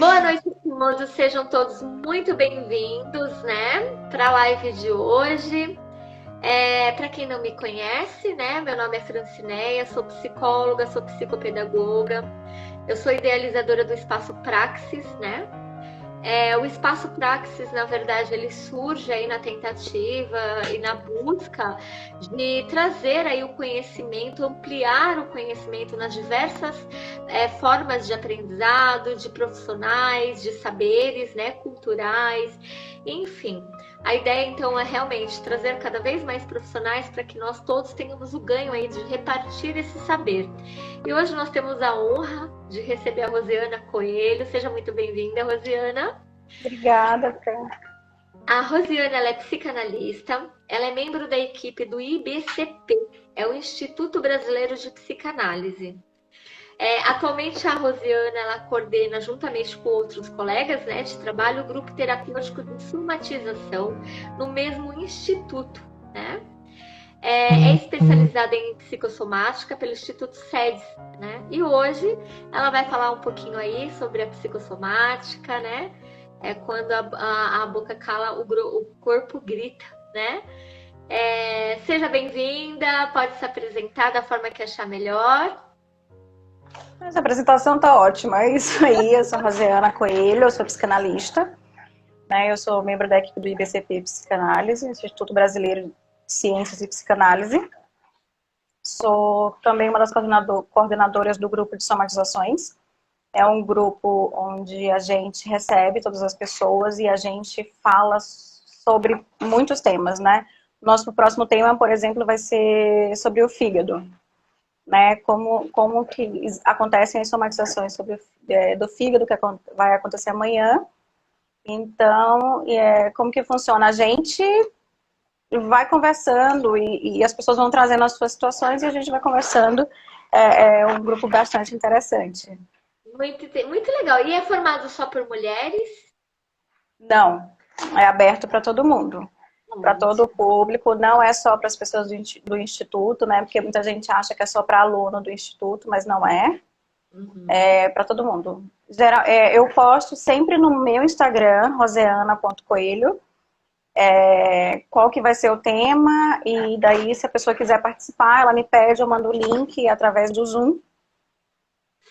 Boa noite a todos, sejam todos muito bem-vindos, né, para a live de hoje. Para quem não me conhece, né, meu nome é Francineia, sou psicóloga, sou psicopedagoga, eu sou idealizadora do Espaço Praxis, né? O Espaço Praxis, na verdade, ele surge aí na tentativa e na busca de trazer aí o conhecimento, ampliar o conhecimento nas diversas formas de aprendizado, de profissionais, de saberes, né, culturais, enfim. A ideia, então, é realmente trazer cada vez mais profissionais para que nós todos tenhamos o ganho aí de repartir esse saber. E hoje nós temos a honra de receber a Rosiana Coelho. Seja muito bem-vinda, Rosiana. Obrigada, Fran. A Rosiana, ela é psicanalista, ela é membro da equipe do IBCP, é o Instituto Brasileiro de Psicanálise. Atualmente a Rosiana, ela coordena juntamente com outros colegas, né, de trabalho o grupo terapêutico de somatização no mesmo instituto, né? É especializada em psicossomática pelo Instituto SEDES, né? E hoje ela vai falar um pouquinho aí sobre a psicossomática, né? Quando a boca cala, o corpo grita, né? Seja bem-vinda, pode se apresentar da forma que achar melhor. Essa apresentação tá ótima, é isso aí. Eu sou Rosiana Coelho, eu sou psicanalista, né? Eu sou membro da equipe do IBCP Psicanálise, Instituto Brasileiro de Ciências e Psicanálise. Sou também uma das coordenadoras do grupo de somatizações. É um grupo onde a gente recebe todas as pessoas e a gente fala sobre muitos temas, né? Nosso próximo tema, por exemplo, vai ser sobre o fígado, né? Como que acontecem as somatizações do fígado, que vai acontecer amanhã. Então, como que funciona? A gente vai conversando e as pessoas vão trazendo as suas situações e a gente vai conversando. É um grupo bastante interessante. Muito legal. E é formado só por mulheres? Não, é aberto para todo mundo, para todo o público, não é só para as pessoas do instituto, né? Porque muita gente acha que é só para aluno do instituto, mas não é. É para todo mundo. Eu posto sempre no meu Instagram, rosiana.coelho, qual que vai ser o tema, e daí se a pessoa quiser participar, ela me pede, eu mando o link através do Zoom.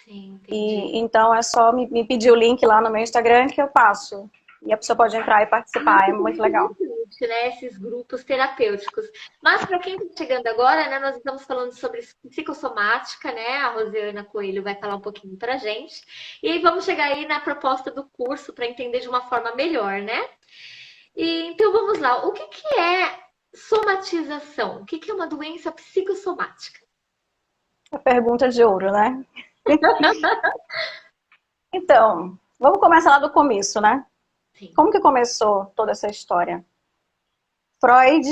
Sim, entendi. E então é só me pedir o link lá no meu Instagram que eu passo. E a pessoa pode entrar e participar, é muito legal. Né, esses grupos terapêuticos. Mas para quem está chegando agora, né, nós estamos falando sobre psicossomática, né? A Rosiana Coelho vai falar um pouquinho para a gente. E aí vamos chegar aí na proposta do curso para entender de uma forma melhor, né? Então vamos lá. O que é somatização? O que é uma doença psicossomática? A pergunta de ouro, né? Então, vamos começar lá do começo, né? Sim. Como que começou toda essa história? Freud,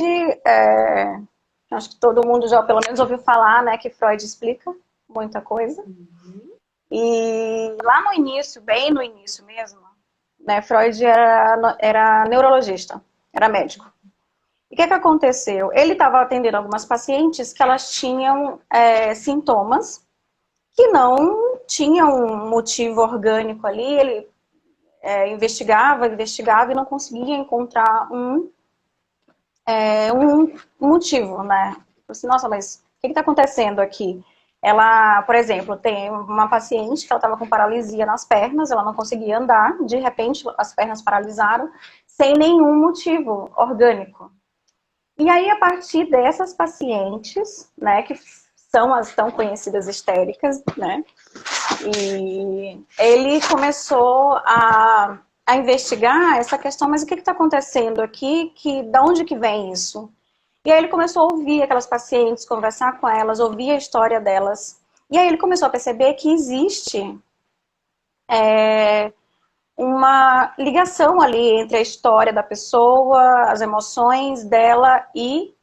acho que todo mundo já pelo menos ouviu falar, né, que Freud explica muita coisa. Uhum. E lá no início, bem no início mesmo, né, Freud era neurologista, era médico. E o que aconteceu? Ele estava atendendo algumas pacientes que elas tinham sintomas que não tinham um motivo orgânico ali. Ele investigava e não conseguia encontrar um motivo, né? Assim, nossa, mas o que está acontecendo aqui? Ela, por exemplo, tem uma paciente que ela estava com paralisia nas pernas, ela não conseguia andar, de repente as pernas paralisaram, sem nenhum motivo orgânico. E aí, a partir dessas pacientes, né, que são as tão conhecidas histéricas, né, e ele começou a investigar essa questão, mas o que está acontecendo aqui, da onde que vem isso? E aí ele começou a ouvir aquelas pacientes, conversar com elas, ouvir a história delas, e aí ele começou a perceber que existe uma ligação ali entre a história da pessoa, as emoções dela e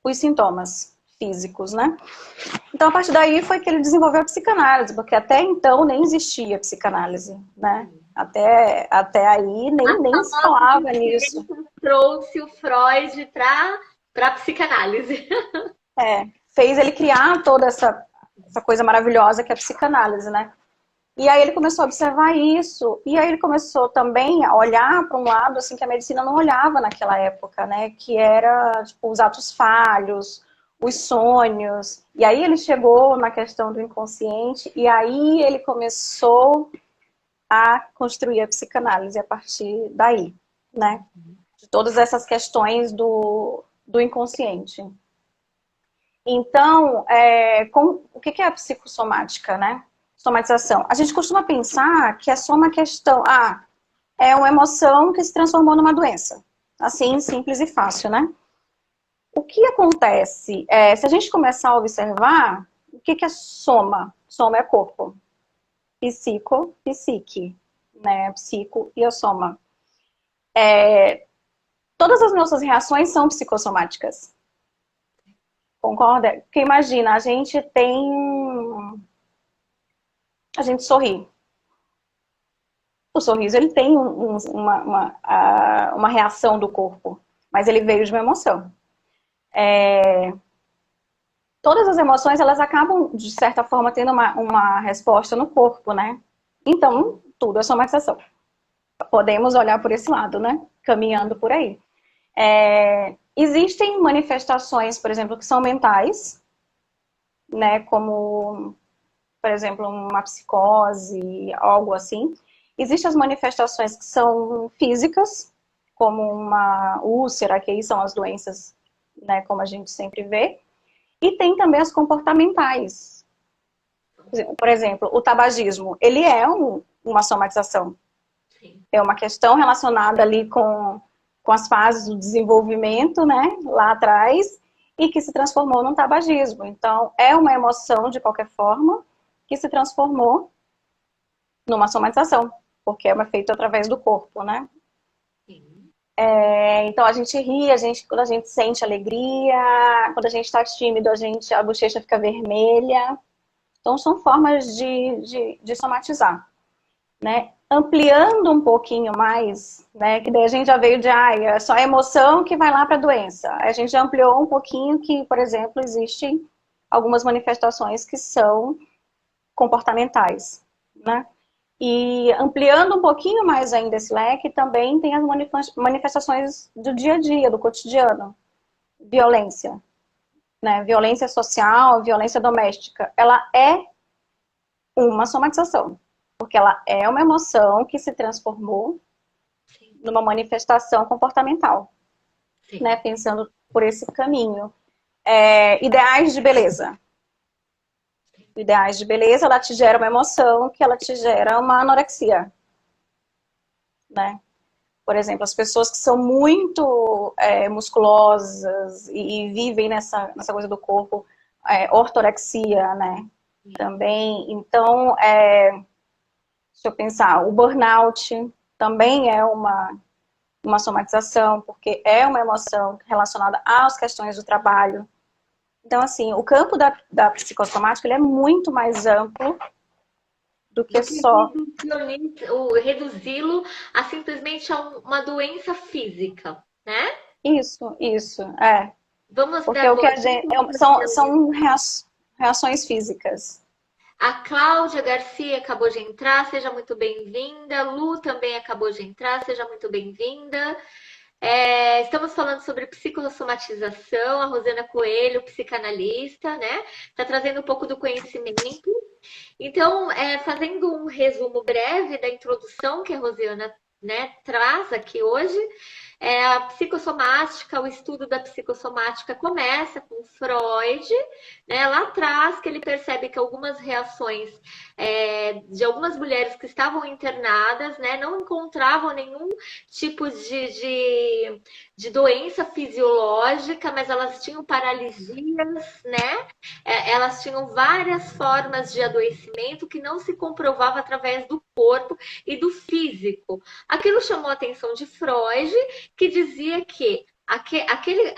os sintomas físicos, né? Então, a partir daí foi que ele desenvolveu a psicanálise, porque até então nem existia psicanálise, né? Até aí nem se falava nisso. Trouxe o Freud para a psicanálise. Fez ele criar toda essa coisa maravilhosa que é a psicanálise, né? E aí ele começou a observar isso, e aí ele começou também a olhar para um lado assim que a medicina não olhava naquela época, né? Que era tipo, os atos falhos, os sonhos. E aí ele chegou na questão do inconsciente, e aí ele começou a construir a psicanálise a partir daí, né? De todas essas questões do inconsciente. Então, o que é a psicossomática, né? Somatização. A gente costuma pensar que é só uma questão, é uma emoção que se transformou numa doença. Assim, simples e fácil, né? O que acontece, se a gente começar a observar, o que é soma? Soma é corpo. Psico, psique, né? Psico e a soma. Todas as nossas reações são psicossomáticas. Concorda? Porque imagina, a gente sorri. O sorriso, ele tem uma reação do corpo, mas ele veio de uma emoção. Todas as emoções, elas acabam, de certa forma, tendo uma resposta no corpo, né? Então, tudo é somatização. Podemos olhar por esse lado, né? Caminhando por aí. Existem manifestações, por exemplo, que são mentais, né? Como, por exemplo, uma psicose, algo assim. Existem as manifestações que são físicas, como uma úlcera, que aí são as doenças, né? Como a gente sempre vê. E tem também as comportamentais. Por exemplo, o tabagismo, ele é uma somatização. Sim. É uma questão relacionada ali com as fases do desenvolvimento, né, lá atrás, e que se transformou num tabagismo. Então, é uma emoção, de qualquer forma, que se transformou numa somatização, porque é feito através do corpo, né? Sim. Então, a gente ri, quando a gente sente alegria, quando a gente está tímido, a bochecha fica vermelha. Então, são formas de somatizar, né? Ampliando um pouquinho mais, né? Que daí a gente já veio de, é só a emoção que vai lá para a doença. A gente já ampliou um pouquinho que, por exemplo, existem algumas manifestações que são comportamentais, né? E ampliando um pouquinho mais ainda esse leque, também tem as manifestações do dia a dia, do cotidiano. Violência, né? Violência social, violência doméstica. Ela é uma somatização, porque ela é uma emoção que se transformou numa manifestação comportamental, Sim. né? Pensando por esse caminho. Ideais de beleza. Ideais de beleza, ela te gera uma emoção que ela te gera uma anorexia, né? Por exemplo, as pessoas que são muito musculosas e vivem nessa coisa do corpo, ortorexia, né? Também, então, deixa eu pensar, o burnout também é uma somatização, porque é uma emoção relacionada às questões do trabalho. Então, assim, o campo da psicossomática ele é muito mais amplo do que só... Reduzi-lo a simplesmente uma doença física, né? Isso, Vamos porque dar o que bom a gente, dia. são reações físicas. A Cláudia Garcia acabou de entrar, seja muito bem-vinda. Lu também acabou de entrar, seja muito bem-vinda. Estamos falando sobre psicossomatização, a Rosana Coelho, psicanalista, né? Está trazendo um pouco do conhecimento. Então, fazendo um resumo breve da introdução que a Rosiana, né, traz aqui hoje, a psicossomática, o estudo da psicossomática começa com Freud, né, lá atrás, que ele percebe que algumas reações de algumas mulheres que estavam internadas, né, não encontravam nenhum tipo de doença fisiológica, mas elas tinham paralisias, né? Elas tinham várias formas de adoecimento que não se comprovava através do corpo e do físico. Aquilo chamou a atenção de Freud, que dizia que aquele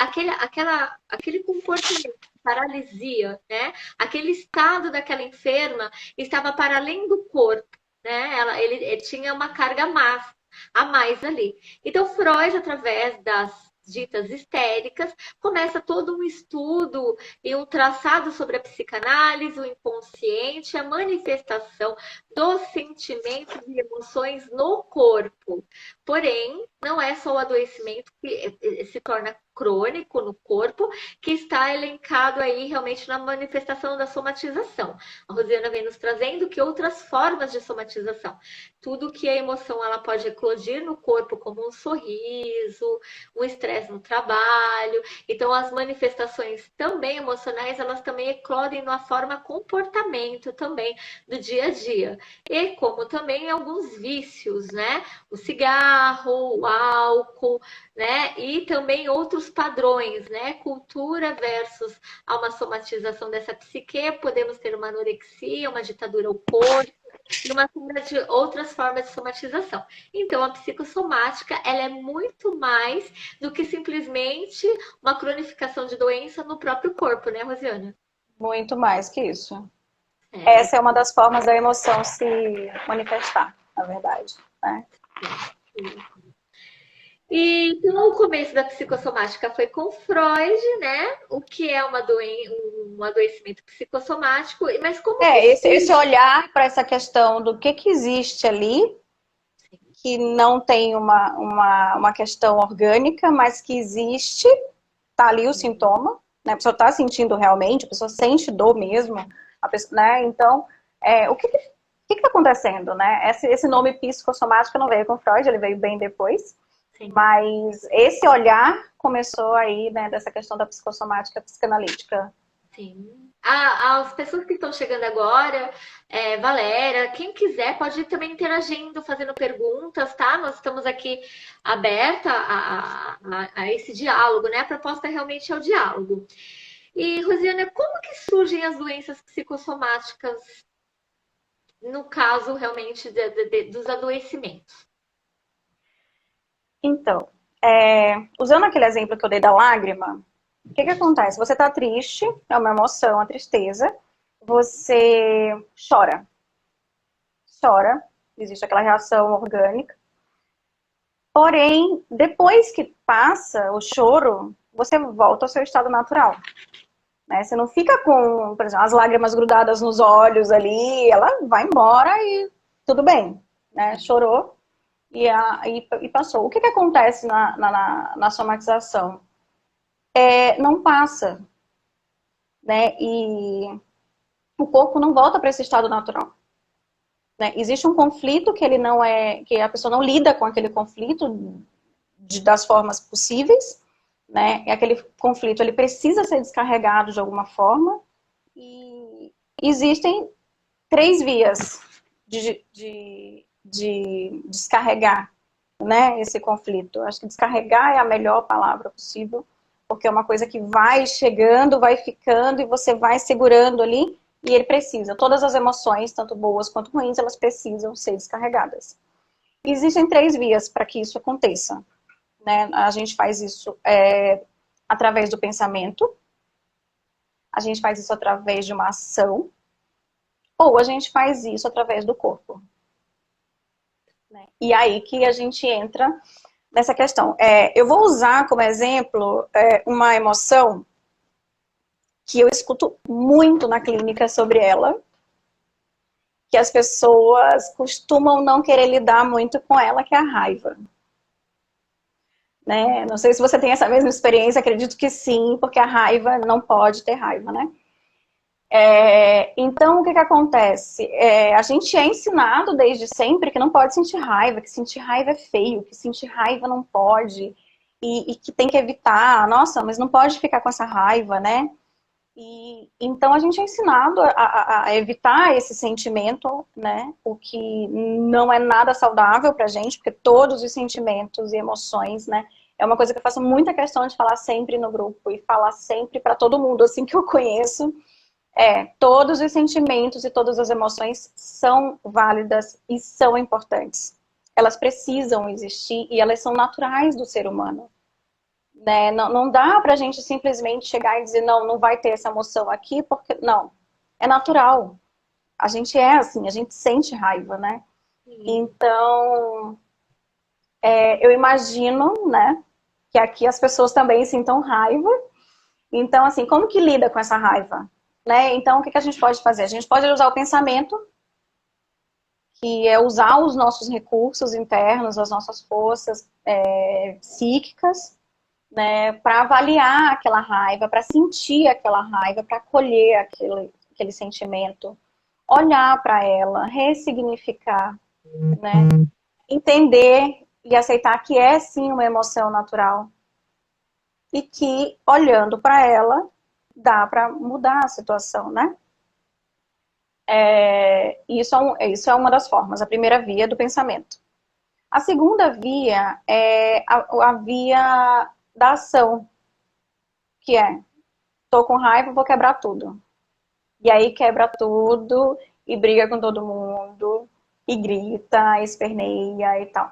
comportamento, paralisia, né? Aquele estado daquela enferma estava para além do corpo, né? Ele tinha uma carga a mais ali. Então, Freud, através das ditas histéricas, começa todo um estudo e um traçado sobre a psicanálise, o inconsciente, a manifestação dos sentimentos e emoções no corpo. Porém, não é só o adoecimento que se torna crônico no corpo, que está elencado aí realmente na manifestação da somatização. A Rosiana vem nos trazendo que outras formas de somatização, tudo que a emoção ela pode eclodir no corpo, como um sorriso, um estresse no trabalho. Então, as manifestações também emocionais, elas também eclodem na forma comportamento também do dia a dia. E como também alguns vícios, né? O cigarro, o álcool, né? E também outros padrões, né? Cultura versus a uma somatização dessa psique, podemos ter uma anorexia, uma ditadura ao corpo, e uma série de outras formas de somatização. Então, a psicossomática, ela é muito mais do que simplesmente uma cronificação de doença no próprio corpo, né, Rosiana? Muito mais que isso. É, Essa é uma das formas da emoção se manifestar, na verdade, né? e então, o começo da psicossomática foi com Freud, né? O que é um adoecimento psicossomático, mas como que Esse surge? olhar para essa questão do que existe ali, que não tem uma questão orgânica, mas que existe, tá ali o sintoma, né? A pessoa está sentindo realmente, a pessoa sente dor mesmo, a pessoa, né? Então, o que está acontecendo, né? Esse nome psicossomática não veio com Freud, ele veio bem depois, Sim. mas esse olhar começou aí, né, dessa questão da psicossomática psicanalítica. Sim. As pessoas que estão chegando agora, Valéria, quem quiser pode ir também interagindo, fazendo perguntas, tá? Nós estamos aqui aberta a esse diálogo, né? A proposta realmente é o diálogo. E, Rosiana, como que surgem as doenças psicossomáticas, no caso realmente dos adoecimentos? Então, usando aquele exemplo que eu dei da lágrima, o que acontece? Você está triste, é uma emoção, a tristeza, você chora. Chora, existe aquela reação orgânica. Porém, depois que passa o choro, você volta ao seu estado natural. Né? Você não fica com, por exemplo, as lágrimas grudadas nos olhos ali, ela vai embora e tudo bem. Né? Chorou e passou. O que acontece na somatização? Não passa. Né? E o corpo não volta para esse estado natural. Né? Existe um conflito que ele não que a pessoa não lida com aquele conflito das formas possíveis, né? E aquele conflito ele precisa ser descarregado de alguma forma. E existem 3 vias de descarregar, né, esse conflito. Acho que descarregar é a melhor palavra possível, porque é uma coisa que vai chegando, vai ficando e você vai segurando ali. E ele precisa, todas as emoções, tanto boas quanto ruins, elas precisam ser descarregadas. E existem 3 vias para que isso aconteça. Né? A gente faz isso através do pensamento, a gente faz isso através de uma ação, ou a gente faz isso através do corpo. Né? E aí que a gente entra nessa questão. Eu vou usar como exemplo uma emoção que eu escuto muito na clínica sobre ela, que as pessoas costumam não querer lidar muito com ela, que é a raiva. Né? Não sei se você tem essa mesma experiência, acredito que sim, porque a raiva não pode ter raiva, né? Então, o que acontece? A gente é ensinado desde sempre que não pode sentir raiva, que sentir raiva é feio, que sentir raiva não pode, e que tem que evitar. Nossa, mas não pode ficar com essa raiva, né? Então a gente é ensinado a evitar esse sentimento, né? O que não é nada saudável pra gente, porque todos os sentimentos e emoções, né? É uma coisa que eu faço muita questão de falar sempre no grupo e falar sempre para todo mundo, assim que eu conheço. Todos os sentimentos e todas as emoções são válidas e são importantes. Elas precisam existir e elas são naturais do ser humano. Né? Não dá pra gente simplesmente chegar e dizer, não vai ter essa emoção aqui, porque não. É natural. A gente é assim, a gente sente raiva, né? Sim. Então, eu imagino, né? que aqui as pessoas também sintam raiva. Então, assim, como que lida com essa raiva? Né? Então, o que a gente pode fazer? A gente pode usar o pensamento, que é usar os nossos recursos internos, as nossas forças psíquicas, né, para avaliar aquela raiva, para sentir aquela raiva, para acolher aquele sentimento, olhar para ela, ressignificar, né, entender e aceitar que é sim uma emoção natural e que, olhando para ela, dá para mudar a situação, né? Isso é uma das formas, a primeira via do pensamento. A segunda via é a via da ação, que é, tô com raiva, vou quebrar tudo. E aí quebra tudo, e briga com todo mundo, e grita, esperneia e tal.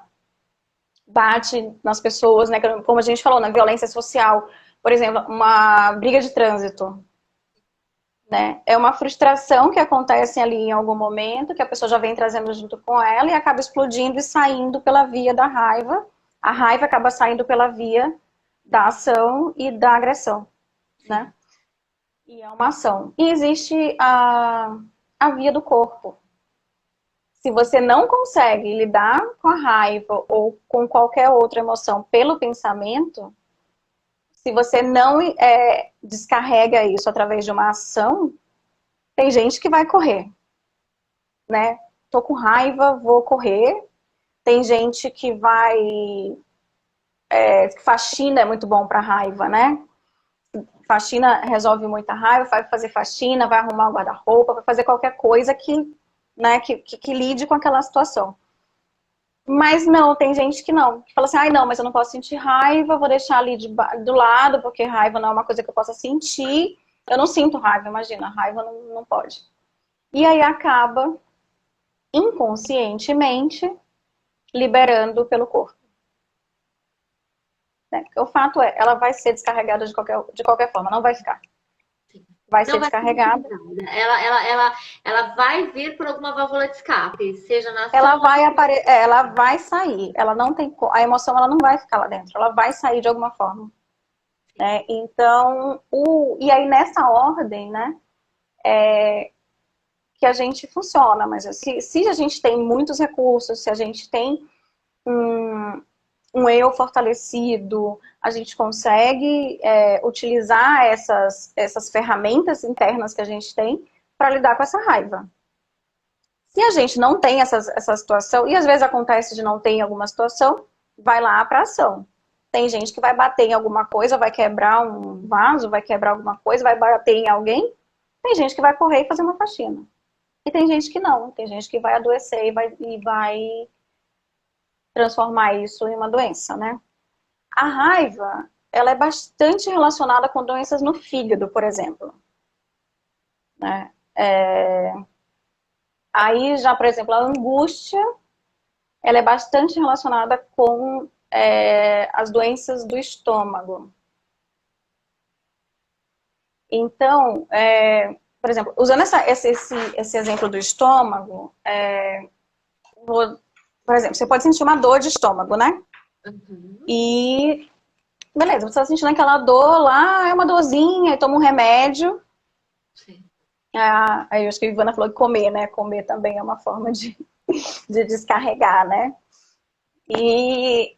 Bate nas pessoas, né? Como a gente falou, na violência social. Por exemplo, uma briga de trânsito. Né? É uma frustração que acontece ali em algum momento, que a pessoa já vem trazendo junto com ela e acaba explodindo e saindo pela via da raiva. A raiva acaba saindo pela via da ação e da agressão, né? E é uma ação. E existe a via do corpo. Se você não consegue lidar com a raiva ou com qualquer outra emoção pelo pensamento, se você não descarrega isso através de uma ação, tem gente que vai correr, né? Tô com raiva, vou correr. Tem gente que vai... faxina é muito bom para raiva, né? Faxina resolve muita raiva, vai fazer faxina, vai arrumar o guarda-roupa, vai fazer qualquer coisa né, que lide com aquela situação. Mas não, tem gente que não. Que fala assim, ai não, mas eu não posso sentir raiva, vou deixar ali do lado, porque raiva não é uma coisa que eu possa sentir. Eu não sinto raiva, imagina, raiva não pode. E aí acaba, inconscientemente, liberando pelo corpo. Né? Porque o fato é, ela vai ser descarregada de qualquer forma, não vai ficar. Vai ser descarregada. Ela vai vir por alguma válvula de escape, seja na ela vai sair. Ela não tem a emoção, ela não vai ficar lá dentro. Ela vai sair de alguma forma. Né? Então, e aí nessa ordem, né, que a gente funciona. Mas se a gente tem muitos recursos, se a gente tem um eu fortalecido, a gente consegue utilizar essas ferramentas internas que a gente tem para lidar com essa raiva. Se a gente não tem essa situação, e às vezes acontece de não ter em alguma situação, vai lá para ação. Tem gente que vai bater em alguma coisa, vai quebrar um vaso, vai quebrar alguma coisa, vai bater em alguém. Tem gente que vai correr e fazer uma faxina. E tem gente que não. Tem gente que vai adoecer e vai transformar isso em uma doença, né? A raiva, ela é bastante relacionada com doenças no fígado, por exemplo. Né? Aí já, por exemplo, a angústia, ela é bastante relacionada com as doenças do estômago. Então, por exemplo, usando esse exemplo do estômago, por exemplo, você pode sentir uma dor de estômago, né? Uhum. E, beleza, você está sentindo aquela dor lá, é uma dorzinha, aí toma um remédio. Sim. Aí eu acho que a Ivana falou de comer, né? Comer também é uma forma de descarregar, né? E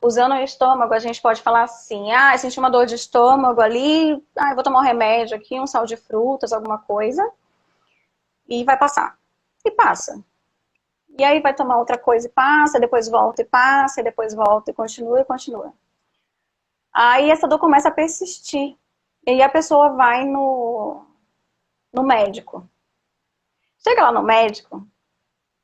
usando o estômago, a gente pode falar assim, eu senti uma dor de estômago ali, eu vou tomar um remédio aqui, um sal de frutas, alguma coisa, e vai passar. E passa. E aí vai tomar outra coisa e passa, depois volta e passa, e depois volta e continua e continua. Aí essa dor começa a persistir. E aí a pessoa vai no médico. Chega lá no médico,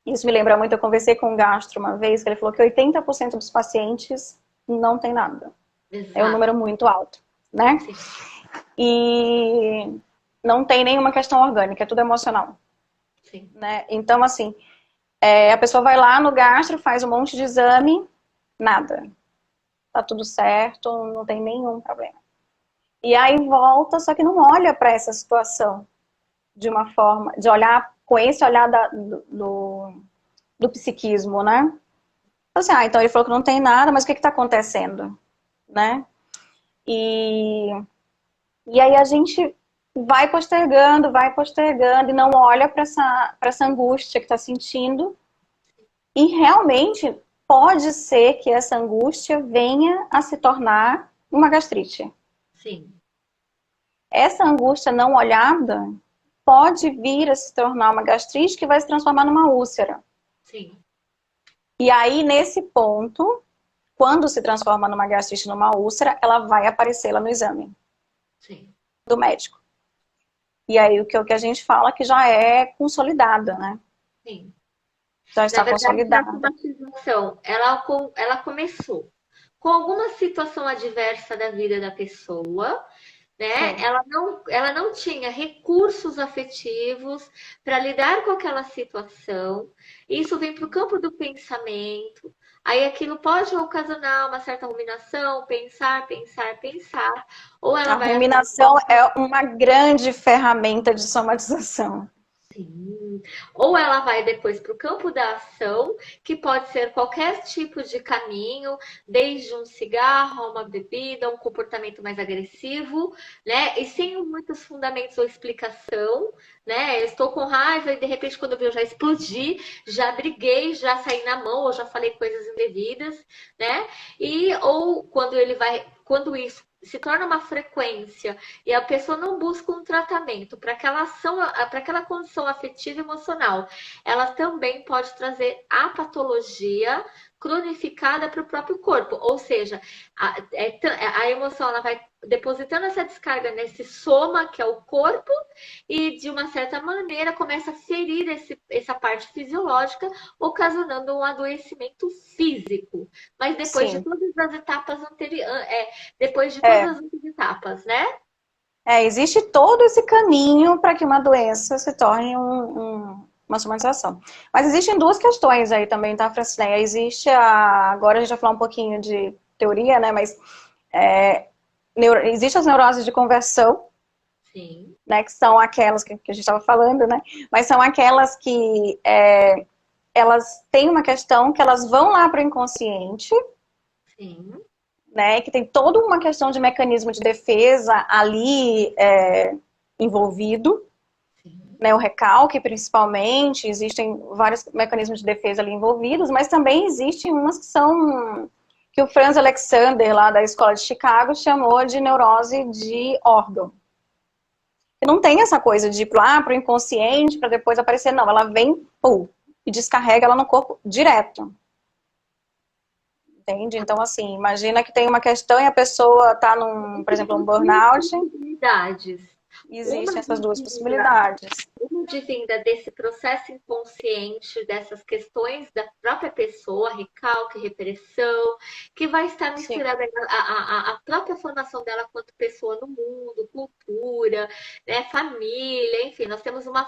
isso me lembra muito, eu conversei com um gastro uma vez, que ele falou que 80% dos pacientes não tem nada. Exato. É um número muito alto, né? Sim. E não tem nenhuma questão orgânica, é tudo emocional. Sim. Né? Então, assim, a pessoa vai lá no gastro, faz um monte de exame, nada. Tá tudo certo, não tem nenhum problema. E aí volta, só que não olha para essa situação de uma forma, de olhar com esse olhar do psiquismo, né? Assim, então ele falou que não tem nada, mas o que está acontecendo? né? E, e aí a gente vai postergando e não olha para essa angústia que está sentindo. E realmente pode ser que essa angústia venha a se tornar uma gastrite. Sim, Essa angústia não olhada pode vir a se tornar uma gastrite que vai se transformar numa úlcera. sim, E aí, nesse ponto, quando se transforma numa gastrite, numa úlcera, ela vai aparecer lá no exame sim. do médico. E aí, o que a gente fala que já é consolidada, né? Sim. Já Na está verdade, a consolidada. somatização, ela começou com alguma situação adversa da vida da pessoa, né? Sim. Ela não tinha recursos afetivos para lidar com aquela situação. Isso vem para o campo do pensamento. Aí aquilo pode ocasionar uma certa ruminação, pensar, pensar, pensar, ou ela A vai ruminação é uma grande ferramenta de somatização. Sim. Ou ela vai depois para o campo da ação, que pode ser qualquer tipo de caminho, desde um cigarro, a uma bebida, um comportamento mais agressivo, né? E sem muitos fundamentos ou explicação, né? Eu estou com raiva e de repente quando eu já explodi, já briguei, já saí na mão ou já falei coisas indevidas, né? E ou quando isso se torna uma frequência e a pessoa não busca um tratamento para aquela ação, para aquela condição afetiva e emocional, ela também pode trazer a patologia cronificada para o próprio corpo, ou seja, a emoção ela vai depositando essa descarga nesse soma que é o corpo e de uma certa maneira começa a ferir essa parte fisiológica, ocasionando um adoecimento físico. Mas depois de Sim. todas as etapas anteriores, depois de É, todas as etapas, né? existe todo esse caminho para que uma doença se torne uma somatização. Mas existem duas questões aí também, tá, Francineia? Agora a gente vai falar um pouquinho de teoria, né? Mas existem as neuroses de conversão, Sim, né? Que são aquelas que a gente estava falando, né? Mas são aquelas que elas têm uma questão que elas vão lá para o inconsciente, sim, né? Que tem toda uma questão de mecanismo de defesa ali envolvido, sim, né? O recalque, principalmente, existem vários mecanismos de defesa ali envolvidos, mas também existem umas que são que o Franz Alexander, lá da Escola de Chicago, chamou de neurose de órgão. Não tem essa coisa de ir para o inconsciente para depois aparecer, não. Ela vem, pum, e descarrega ela no corpo direto. Entende? Então, assim, imagina que tem uma questão e a pessoa está por exemplo, um burnout. possibilidades. Uma Existem essas duas divina, possibilidades. uma divina desse processo inconsciente, dessas questões da própria pessoa, recalque, repressão, que vai estar Sim. misturada à própria formação dela quanto pessoa no mundo, cultura, né, família, enfim, nós temos uma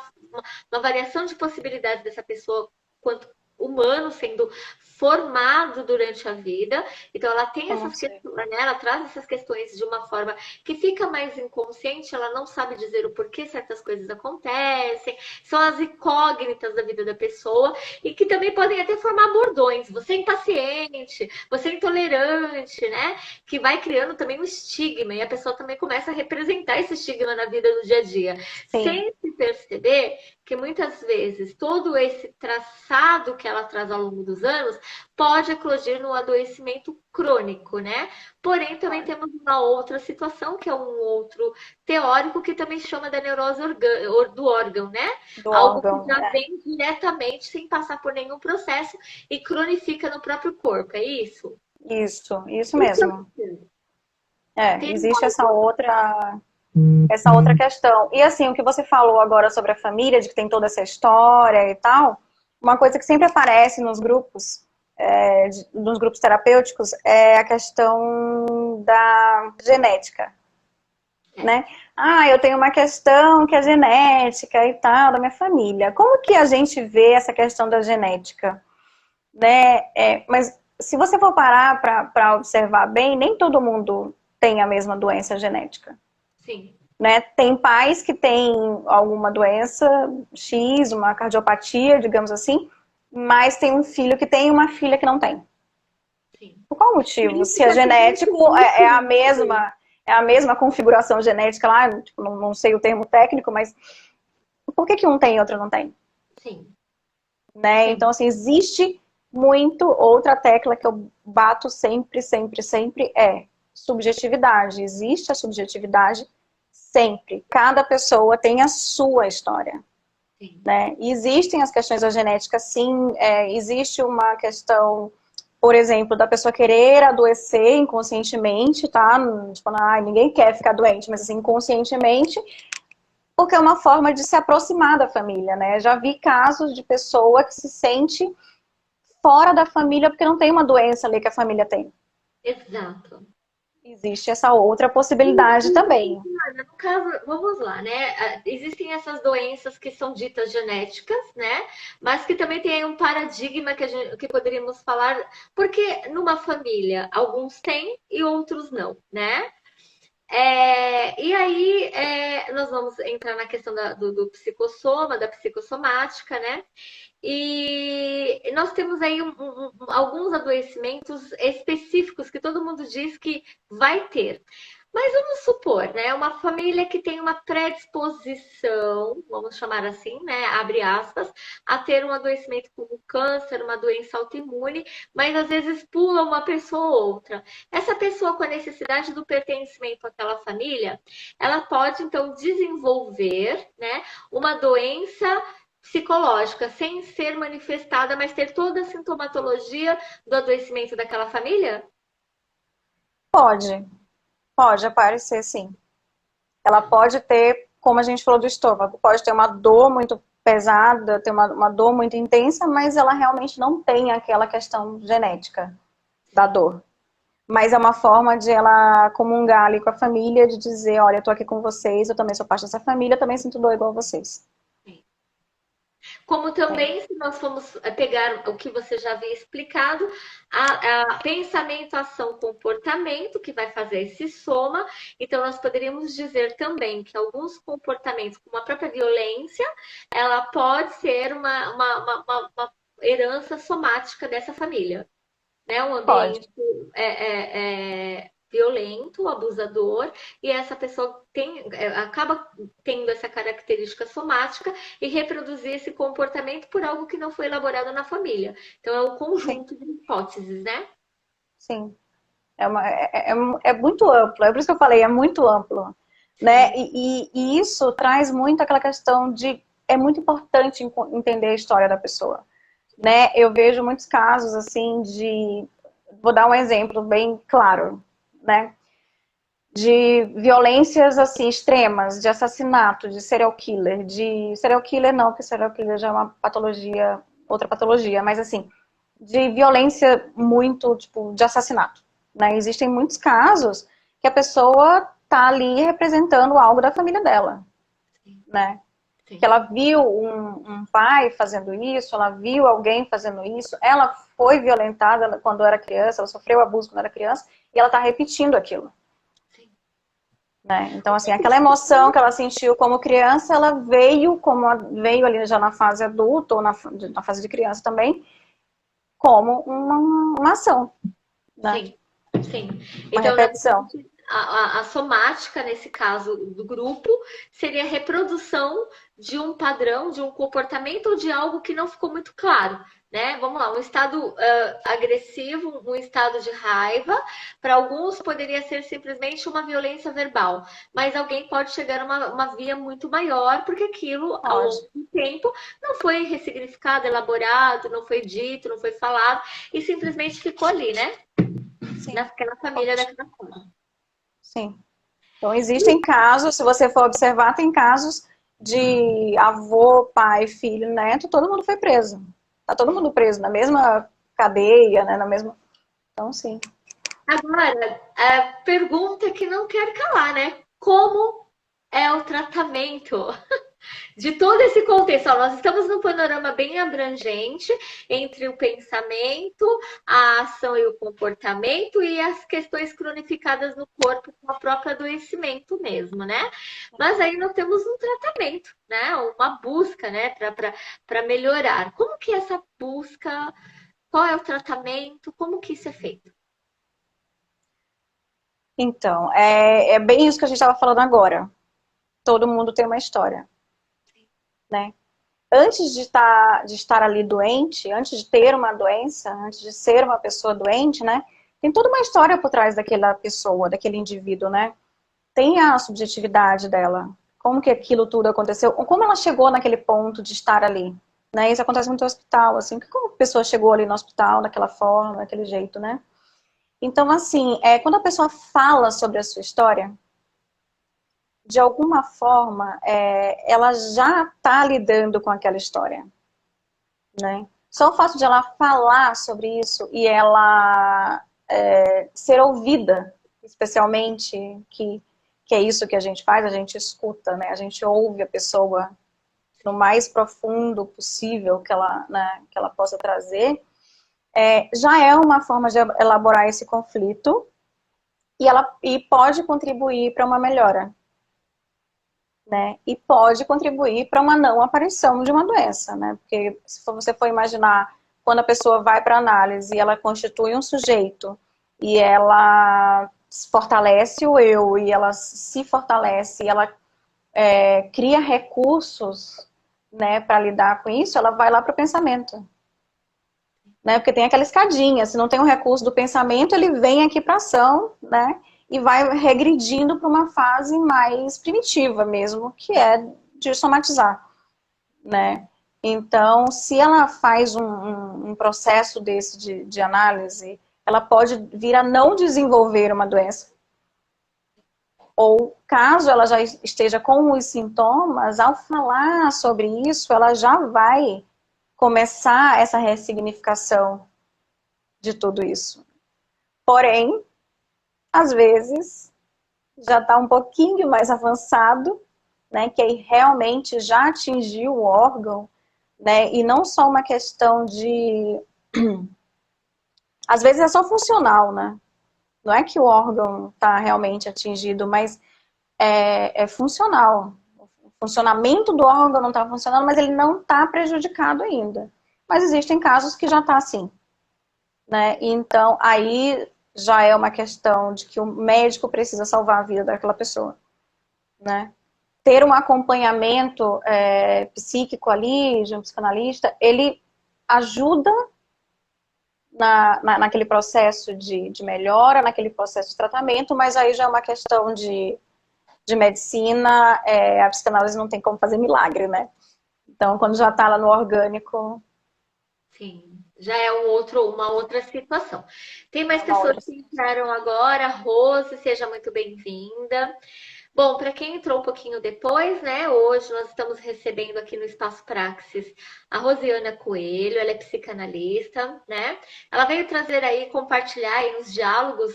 variação de possibilidades dessa pessoa quanto humano sendo formado durante a vida. Então ela tem Como essas ser? questões, né? Ela traz essas questões de uma forma que fica mais inconsciente, ela não sabe dizer o porquê certas coisas acontecem, são as incógnitas da vida da pessoa e que também podem até formar bordões. Você é impaciente, você é intolerante, né? Que vai criando também um estigma e a pessoa também começa a representar esse estigma na vida do dia a dia, Sim. sem se perceber que muitas vezes todo esse traçado que ela traz ao longo dos anos pode eclodir no adoecimento crônico, né? Porém, também Pode. temos uma outra situação, que é um outro teórico que também chama da neurose do órgão, né? Do Algo que órgão. já vem diretamente, sem passar por nenhum processo, e cronifica no próprio corpo, é isso? Isso mesmo. Então, tem Existe essa outra questão. E assim, o que você falou agora sobre a família, de que tem toda essa história e tal, uma coisa que sempre aparece nos grupos terapêuticos, é a questão da genética, é, né? Eu tenho uma questão que é genética e tal, da minha família. Como que a gente vê essa questão da genética, né? Mas se você for parar para observar bem, nem todo mundo tem a mesma doença genética. sim, Né? Tem pais que têm alguma doença X, uma cardiopatia, digamos assim, mas tem um filho que tem e uma filha que não tem. sim. Por qual Por motivo? isso Se que é eu genético, acredito é a mesma configuração genética lá, tipo, não sei o termo técnico, mas por que um tem e outro não tem? sim, Né? sim, Então, assim, existe muito, outra tecla que eu bato sempre, sempre, sempre é subjetividade. Existe a subjetividade sempre. Cada pessoa tem a sua história. sim. Né? E existem as questões da genética, sim. Existe uma questão, por exemplo, da pessoa querer adoecer inconscientemente, tá? Tipo, ninguém quer ficar doente, mas assim, inconscientemente, porque é uma forma de se aproximar da família, né? Já vi casos de pessoa que se sente fora da família porque não tem uma doença ali que a família tem. Exato. Existe essa outra possibilidade também. No caso, vamos lá, né? Existem essas doenças que são ditas genéticas, né? Mas que também tem um paradigma que poderíamos falar, porque numa família alguns têm e outros não, né? E aí nós vamos entrar na questão do psicossoma, da psicossomática, né? E nós temos aí alguns adoecimentos específicos que todo mundo diz que vai ter. Mas vamos supor, né, uma família que tem uma predisposição, vamos chamar assim, né, abre aspas, a ter um adoecimento como câncer, uma doença autoimune, mas às vezes pula uma pessoa ou outra. Essa pessoa com a necessidade do pertencimento àquela família, ela pode então desenvolver, né, uma doença psicológica sem ser manifestada, mas ter toda a sintomatologia do adoecimento daquela família? Pode, pode aparecer sim. Ela pode ter, como a gente falou do estômago, pode ter uma dor muito pesada, ter uma dor muito intensa, mas ela realmente não tem aquela questão genética da Sim. dor. Mas é uma forma de ela comungar ali com a família, de dizer, olha, eu tô aqui com vocês, eu também sou parte dessa família, eu também sinto dor igual a vocês. Como É, também, se nós formos pegar o que você já havia explicado, a pensamento, ação, comportamento, que vai fazer esse soma. Então, nós poderíamos dizer também que alguns comportamentos, como a própria violência, ela pode ser uma herança somática dessa família, né? Um pode, ambiente violento, abusador, e essa pessoa acaba tendo essa característica somática e reproduzir esse comportamento por algo que não foi elaborado na família. Então é um sim, conjunto de hipóteses, né? sim. É muito amplo, é por isso que eu falei, é muito amplo. Né? Sim, E isso traz muito aquela questão de, é muito importante entender a história da pessoa. Né? Eu vejo muitos casos assim de, vou dar um exemplo bem claro, né? De violências assim extremas, de assassinato, de serial killer não, porque serial killer já é uma patologia, outra patologia, mas assim, de violência muito, tipo, de assassinato, né? Existem muitos casos que a pessoa tá ali representando algo da família dela, sim, né? Que sim. ela viu um pai fazendo isso, ela viu alguém fazendo isso, ela foi violentada quando era criança, ela sofreu abuso quando era criança, e ela está repetindo aquilo. Sim. Né? Então, assim, aquela emoção que ela sentiu como criança, ela veio ali já na fase adulta, ou na fase de criança também, como uma ação, né? Sim, sim. Uma Então, na repetição. verdade, a somática, nesse caso do grupo, seria a reprodução de um padrão, de um comportamento ou de algo que não ficou muito claro. Né? Vamos lá, um estado agressivo, um estado de raiva, para alguns poderia ser simplesmente uma violência verbal, mas alguém pode chegar a uma via muito maior, porque aquilo, ao Pode. longo do tempo, não foi ressignificado, elaborado, não foi dito, não foi falado, e simplesmente ficou ali, né? Sim, Naquela família pode. daquela forma. Sim. Então, existem casos, se você for observar, tem casos de avô, pai, filho, neto, todo mundo foi preso. Tá todo mundo preso na mesma cadeia, né? Na mesma. Então, sim. Agora, a pergunta que não quer calar, né? Como é o tratamento de todo esse contexto? Ó, nós estamos num panorama bem abrangente entre o pensamento, a ação e o comportamento e as questões cronificadas no corpo com o próprio adoecimento mesmo, né? Mas aí nós temos um tratamento, né? Uma busca, né? Para melhorar. Como que é essa busca Qual é o tratamento? Como que isso é feito? Então, é bem isso que a gente estava falando agora. Todo mundo tem uma história, né? Antes de estar ali doente, antes de ter uma doença, antes de ser uma pessoa doente, né? Tem toda uma história por trás daquela pessoa, daquele indivíduo, né? Tem a subjetividade dela. Como que aquilo tudo aconteceu? Como ela chegou naquele ponto de estar ali? Né? Isso acontece muito no hospital, assim. Como a pessoa chegou ali no hospital daquela forma, daquele jeito, né? Então, assim, quando a pessoa fala sobre a sua história, de alguma forma, ela já está lidando com aquela história, né? Só o fato de ela falar sobre isso e ela ser ouvida, especialmente, que é isso que a gente faz, a gente escuta, né? A gente ouve a pessoa no mais profundo possível que ela possa trazer, já é uma forma de elaborar esse conflito e pode contribuir para uma melhora, né? E pode contribuir para uma não aparição de uma doença, né? Porque se você for imaginar quando a pessoa vai para análise e ela constitui um sujeito e ela fortalece o eu e ela se fortalece e ela cria recursos, né, para lidar com isso, ela vai lá para o pensamento, né? Porque tem aquela escadinha, se não tem um recurso do pensamento, ele vem aqui para ação, né? E vai regredindo para uma fase mais primitiva mesmo, que é de somatizar, né? Então, se ela faz um processo desse de análise, ela pode vir a não desenvolver uma doença. Ou, caso ela já esteja com os sintomas, ao falar sobre isso, ela já vai começar essa ressignificação de tudo isso. Porém, às vezes, já está um pouquinho mais avançado, né, que aí realmente já atingiu o órgão, né, e não só uma questão de... Às vezes é só funcional, né? Não é que o órgão está realmente atingido, mas é funcional. O funcionamento do órgão não está funcionando, mas ele não está prejudicado ainda. Mas existem casos que já está assim, né? Então, aí já é uma questão de que o médico precisa salvar a vida daquela pessoa, né? Ter um acompanhamento psíquico ali, de um psicanalista, ele ajuda naquele processo de melhora, naquele processo de tratamento, mas aí já é uma questão de medicina, a psicanálise não tem como fazer milagre, né? Então, quando já está lá no orgânico... Sim, já é uma outra situação. Tem mais É uma pessoas outra que situação. entraram agora. Rose, seja muito bem-vinda. Bom, para quem entrou um pouquinho depois, né? Hoje nós estamos recebendo aqui no Espaço Praxis a Rosiana Coelho, ela é psicanalista, né? Ela veio trazer aí, compartilhar aí nos diálogos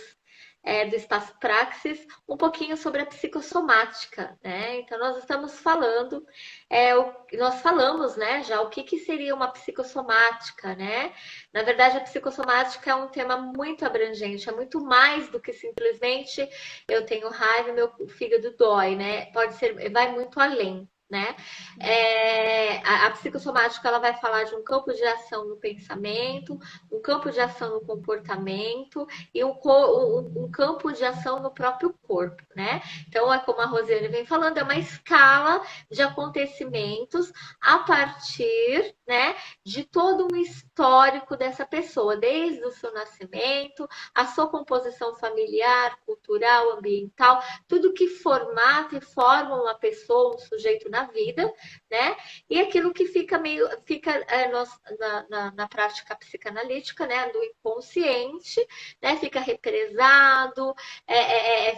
do Espaço Praxis um pouquinho sobre a psicossomática, né? Então nós estamos falando, nós falamos, né, já o que seria uma psicossomática, né? Na verdade, a psicossomática é um tema muito abrangente, é muito mais do que simplesmente eu tenho raiva, meu fígado dói, né? Pode ser, vai muito além. Né? A psicossomática ela vai falar de um campo de ação no pensamento, um campo de ação no comportamento e um campo de ação no próprio corpo, né? Então, é como a Rosiane vem falando, é uma escala de acontecimentos a partir, né, de todo um histórico dessa pessoa, desde o seu nascimento, a sua composição familiar, cultural, ambiental, tudo que formata e forma uma pessoa, um sujeito na vida, né? E aquilo que fica na prática psicanalítica, né, do inconsciente, né, fica represado,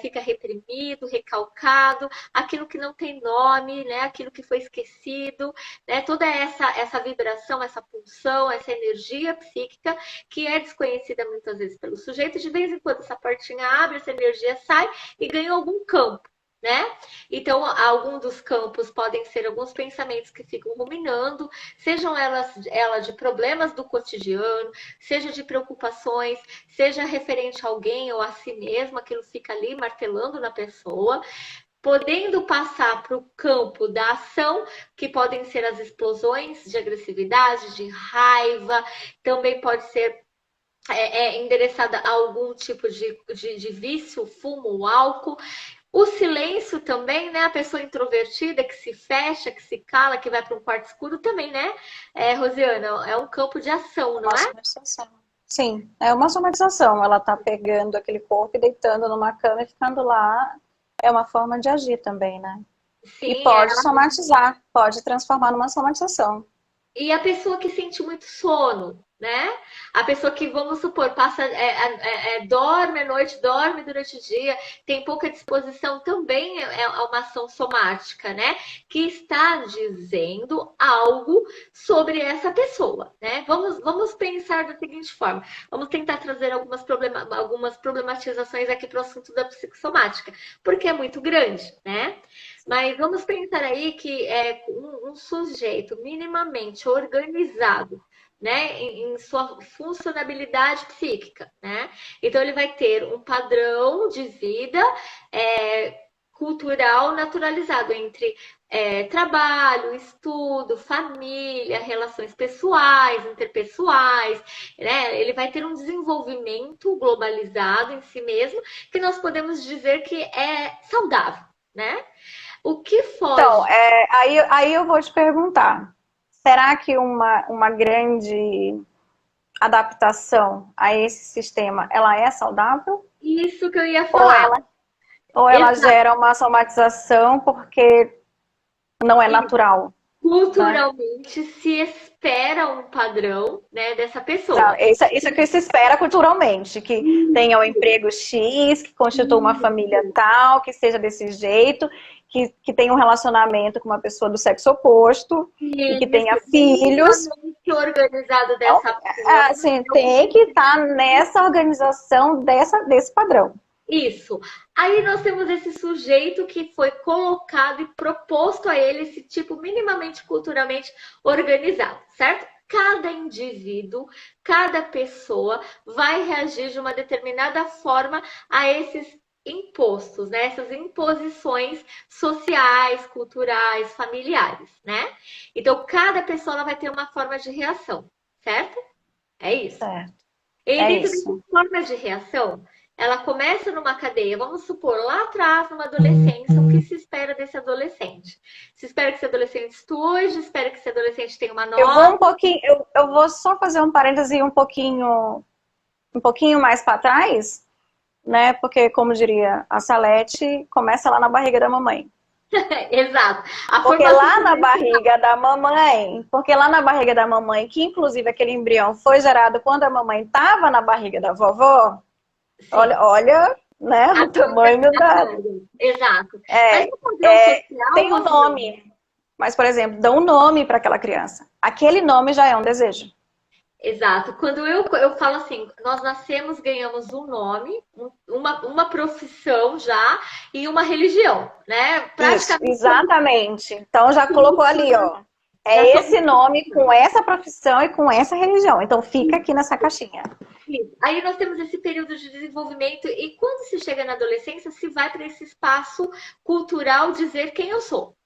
fica reprimido, recalcado, aquilo que não tem nome, né, aquilo que foi esquecido, né, toda essa vibração, essa pulsão, essa energia psíquica que é desconhecida muitas vezes pelo sujeito, de vez em quando essa portinha abre, essa energia sai e ganha algum campo. Né? Então, alguns dos campos podem ser alguns pensamentos que ficam ruminando, sejam ela de problemas do cotidiano, seja de preocupações, seja referente a alguém ou a si mesmo, aquilo fica ali martelando na pessoa. podendo passar para o campo da ação, que podem ser as explosões de agressividade, de raiva, também pode ser endereçada a algum tipo de vício, fumo, álcool. O silêncio também, né? A pessoa introvertida que se fecha, que se cala, que vai para um quarto escuro também, né? Rosiana, é um campo de ação, não Uma é? somatização. Sim, é uma somatização. Ela tá pegando aquele corpo e deitando numa cama e ficando lá. É uma forma de agir também, né? E Sim, pode somatizar, pode transformar numa somatização. e a pessoa que sente muito sono, né? A pessoa que, vamos supor, passa, dorme à noite, dorme durante o dia, tem pouca disposição, também é uma ação somática, né? Que está dizendo algo sobre essa pessoa, né? Vamos pensar da seguinte forma: vamos tentar trazer algumas problematizações aqui para o assunto da psicossomática, porque é muito grande, né? Mas vamos pensar aí que é um sujeito minimamente organizado, né, em sua funcionalidade psíquica, né? Então ele vai ter um padrão de vida cultural naturalizado entre trabalho, estudo, família, relações pessoais, interpessoais, né? Ele vai ter um desenvolvimento globalizado em si mesmo, que nós podemos dizer que é saudável, né? O que Então, foge? aí eu vou te perguntar, será que uma grande adaptação a esse sistema, ela é saudável? Isso que eu ia Ou falar. ela, ou ela Exato. gera uma somatização porque não é natural, né? Culturalmente se espera um padrão, né, dessa pessoa. Isso é que se espera culturalmente, que tenha um emprego X, que constitua uma família tal, que seja desse jeito, que tenha um relacionamento com uma pessoa do sexo oposto e que Isso, tenha filhos. minimamente organizado Então, dessa forma. assim, tem que estar nessa organização desse padrão. Isso. Aí nós temos esse sujeito que foi colocado e proposto a ele esse tipo minimamente culturalmente organizado, certo? Cada indivíduo, cada pessoa vai reagir de uma determinada forma a esses impostos, né? Essas imposições sociais, culturais, familiares, né? Então, cada pessoa ela vai ter uma forma de reação, certo? É isso. Certo, E é dentro isso. dessas formas de reação, ela começa numa cadeia, vamos supor, lá atrás, numa adolescência, o que se espera desse adolescente? Se espera que esse adolescente estude, espera que esse adolescente tenha uma Eu vou nota. um pouquinho, eu vou só fazer um parêntese um pouquinho mais para trás, né? Porque, como diria a Salete, começa lá na barriga da mamãe. Exato. A Porque formação lá na barriga da mamãe, que inclusive aquele embrião foi gerado quando a mamãe estava na barriga da vovó, sim, olha, né, a o tamanho da da. carga. Exato. Mas É, no padrão social, tem um Rosiane, nome, mas, por exemplo, dá um nome para aquela criança. Aquele nome já é um desejo. exato. Quando eu falo assim, nós nascemos, ganhamos um nome, uma profissão já e uma religião, né? Isso, Praticamente exatamente. Então já colocou ali, ó. já É somos. esse nome com essa profissão e com essa religião. Então fica aqui nessa caixinha. Isso. Aí nós temos esse período de desenvolvimento e quando se chega na adolescência, se vai para esse espaço cultural dizer quem eu sou.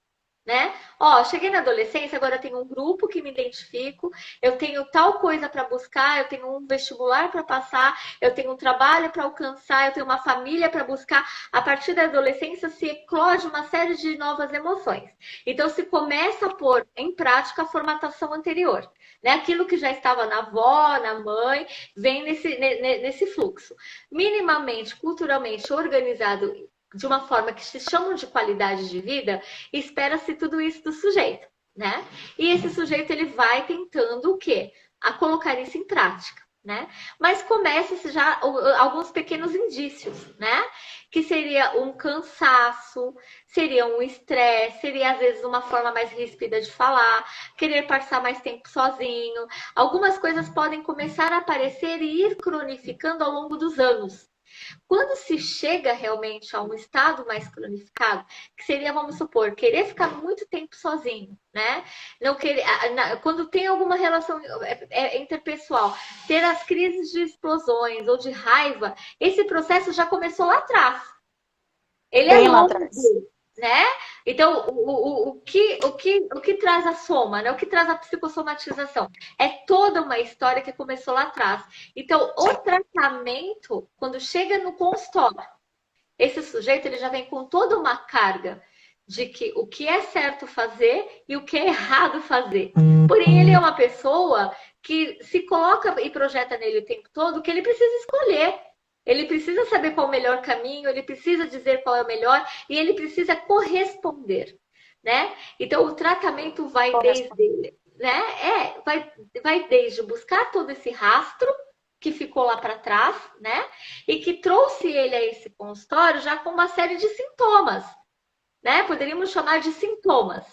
Né? Ó, cheguei na adolescência, agora eu tenho um grupo que me identifico, eu tenho tal coisa para buscar, eu tenho um vestibular para passar, eu tenho um trabalho para alcançar, eu tenho uma família para buscar. A partir da adolescência se eclode uma série de novas emoções. Então se começa a pôr em prática a formatação anterior, né? Aquilo que já estava na avó, na mãe, vem nesse fluxo. Minimamente, culturalmente organizado de uma forma que se chamam de qualidade de vida, espera-se tudo isso do sujeito, né? E esse sujeito ele vai tentando o quê? A colocar isso em prática, né? Mas começa-se já alguns pequenos indícios, né? Que seria um cansaço, seria um estresse, seria às vezes uma forma mais ríspida de falar, querer passar mais tempo sozinho. Algumas coisas podem começar a aparecer e ir cronificando ao longo dos anos. Quando se chega realmente a um estado mais cronificado, que seria, vamos supor, querer ficar muito tempo sozinho, né? Não querer, quando tem alguma relação interpessoal, ter as crises de explosões ou de raiva, esse processo já começou lá atrás. Ele é Bem lá longo, atrás. né? Então, o que traz a soma, né? O que traz a psicossomatização? É toda uma história que começou lá atrás. Então, o Sim. tratamento, quando chega no consultório, esse sujeito ele já vem com toda uma carga de que o que é certo fazer e o que é errado fazer. Porém, ele é uma pessoa que se coloca e projeta nele o tempo todo que ele precisa escolher. Ele precisa saber qual é o melhor caminho, ele precisa dizer qual é o melhor e ele precisa corresponder, né? Então o tratamento vai desde, né? Vai desde buscar todo esse rastro que ficou lá para trás, né? E que trouxe ele a esse consultório já com uma série de sintomas, né? Poderíamos chamar de sintomas,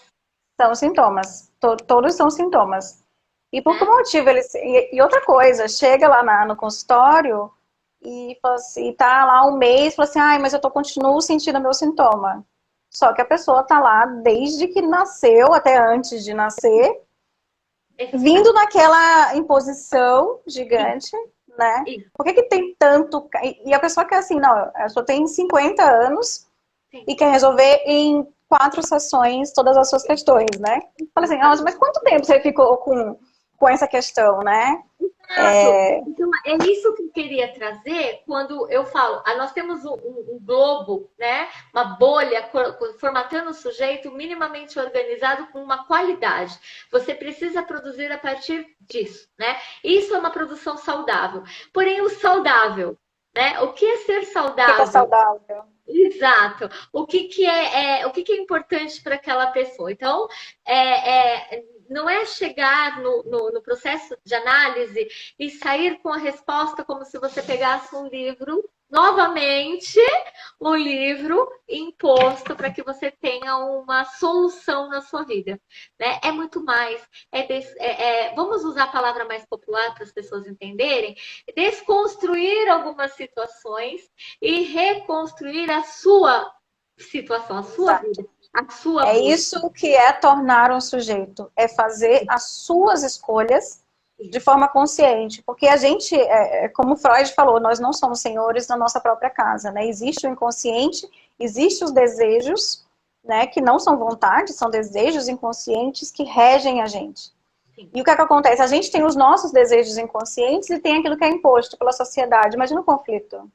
São sintomas. Todos são sintomas. E por que né? motivo eles. E outra coisa, chega lá no consultório e fala assim, tá lá um mês, fala assim, ai, mas continuo sentindo meu sintoma. Só que a pessoa tá lá desde que nasceu, até antes de nascer, Exato. vindo naquela imposição gigante, né? Isso, Por que que tem tanto. E a pessoa quer assim, não, a pessoa tem 50 anos sim. e quer resolver em 4 sessões todas as suas questões, né? Fala assim, nossa, mas quanto tempo você ficou com essa questão, né? Exato. Então, é isso que eu queria trazer quando eu falo. Nós temos um globo, né? Uma bolha formatando o sujeito minimamente organizado com uma qualidade. Você precisa produzir a partir disso, né? Isso é uma produção saudável. Porém, o saudável, né? O que é ser Fica saudável? saudável. Exato. O que é importante para aquela pessoa? Então, não é chegar no processo de análise e sair com a resposta como se você pegasse um livro, novamente, um livro imposto para que você tenha uma solução na sua vida. Né? É muito mais. Vamos usar a palavra mais popular para as pessoas entenderem. Desconstruir algumas situações e reconstruir a sua situação, a sua Exato. vida, a sua É busca. isso que é tornar um sujeito, é fazer as suas escolhas de forma consciente, porque a gente, como Freud falou, nós não somos senhores da nossa própria casa, né? Existe o inconsciente, existem os desejos, né, que não são vontades, são desejos inconscientes que regem a gente. Sim, E o que é que acontece? A gente tem os nossos desejos inconscientes e tem aquilo que é imposto pela sociedade. Imagina o conflito,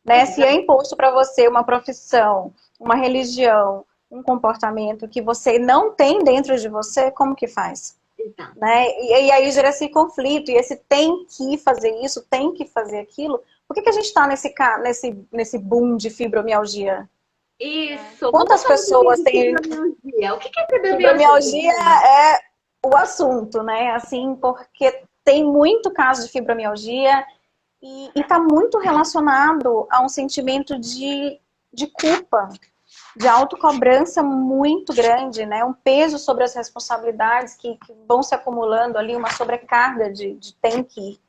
né? Se é exato, imposto para você uma profissão, uma religião, um comportamento que você não tem dentro de você, como que faz? exato. Né? E aí gera esse conflito, e esse tem que fazer isso, tem que fazer aquilo. Por que a gente está nesse boom de fibromialgia? Isso. Vamos Quantas falar um pouquinho pessoas de têm fibromialgia. O que é fibromialgia, fibromialgia? Virginia? É o assunto, né? Assim, porque tem muito caso de fibromialgia e está muito relacionado a um sentimento de culpa, de autocobrança muito grande, né? Um peso sobre as responsabilidades que vão se acumulando ali, uma sobrecarga de tem que,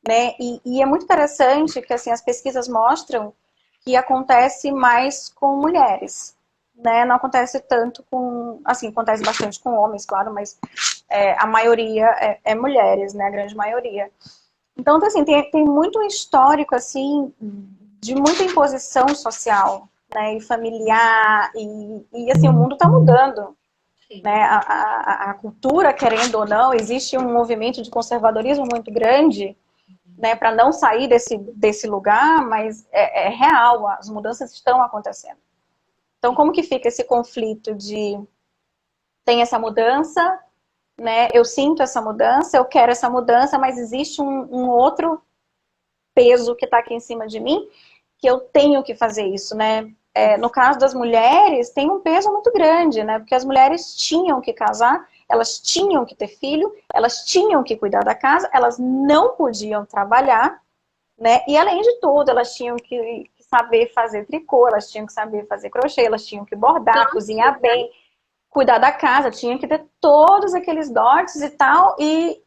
né? E é muito interessante que assim as pesquisas mostram que acontece mais com mulheres, né? Não acontece tanto com, assim, acontece bastante com homens, claro, mas a maioria é mulheres, né? A grande maioria. Então, assim, tem muito histórico, assim, de muita imposição social, né, e familiar, assim, o mundo está mudando, Sim. né, a cultura, querendo ou não, existe um movimento de conservadorismo muito grande, né, para não sair desse lugar, mas é real, as mudanças estão acontecendo. Então, como que fica esse conflito de tem essa mudança, né, eu sinto essa mudança, eu quero essa mudança, mas existe um outro peso que está aqui em cima de mim, que eu tenho que fazer isso, né? No caso das mulheres, tem um peso muito grande, né? Porque as mulheres tinham que casar, elas tinham que ter filho, elas tinham que cuidar da casa, elas não podiam trabalhar, né? E além de tudo, elas tinham que saber fazer tricô, elas tinham que saber fazer crochê, elas tinham que bordar, cozinhar bem, cuidar da casa, tinham que ter todos aqueles dotes e tal. E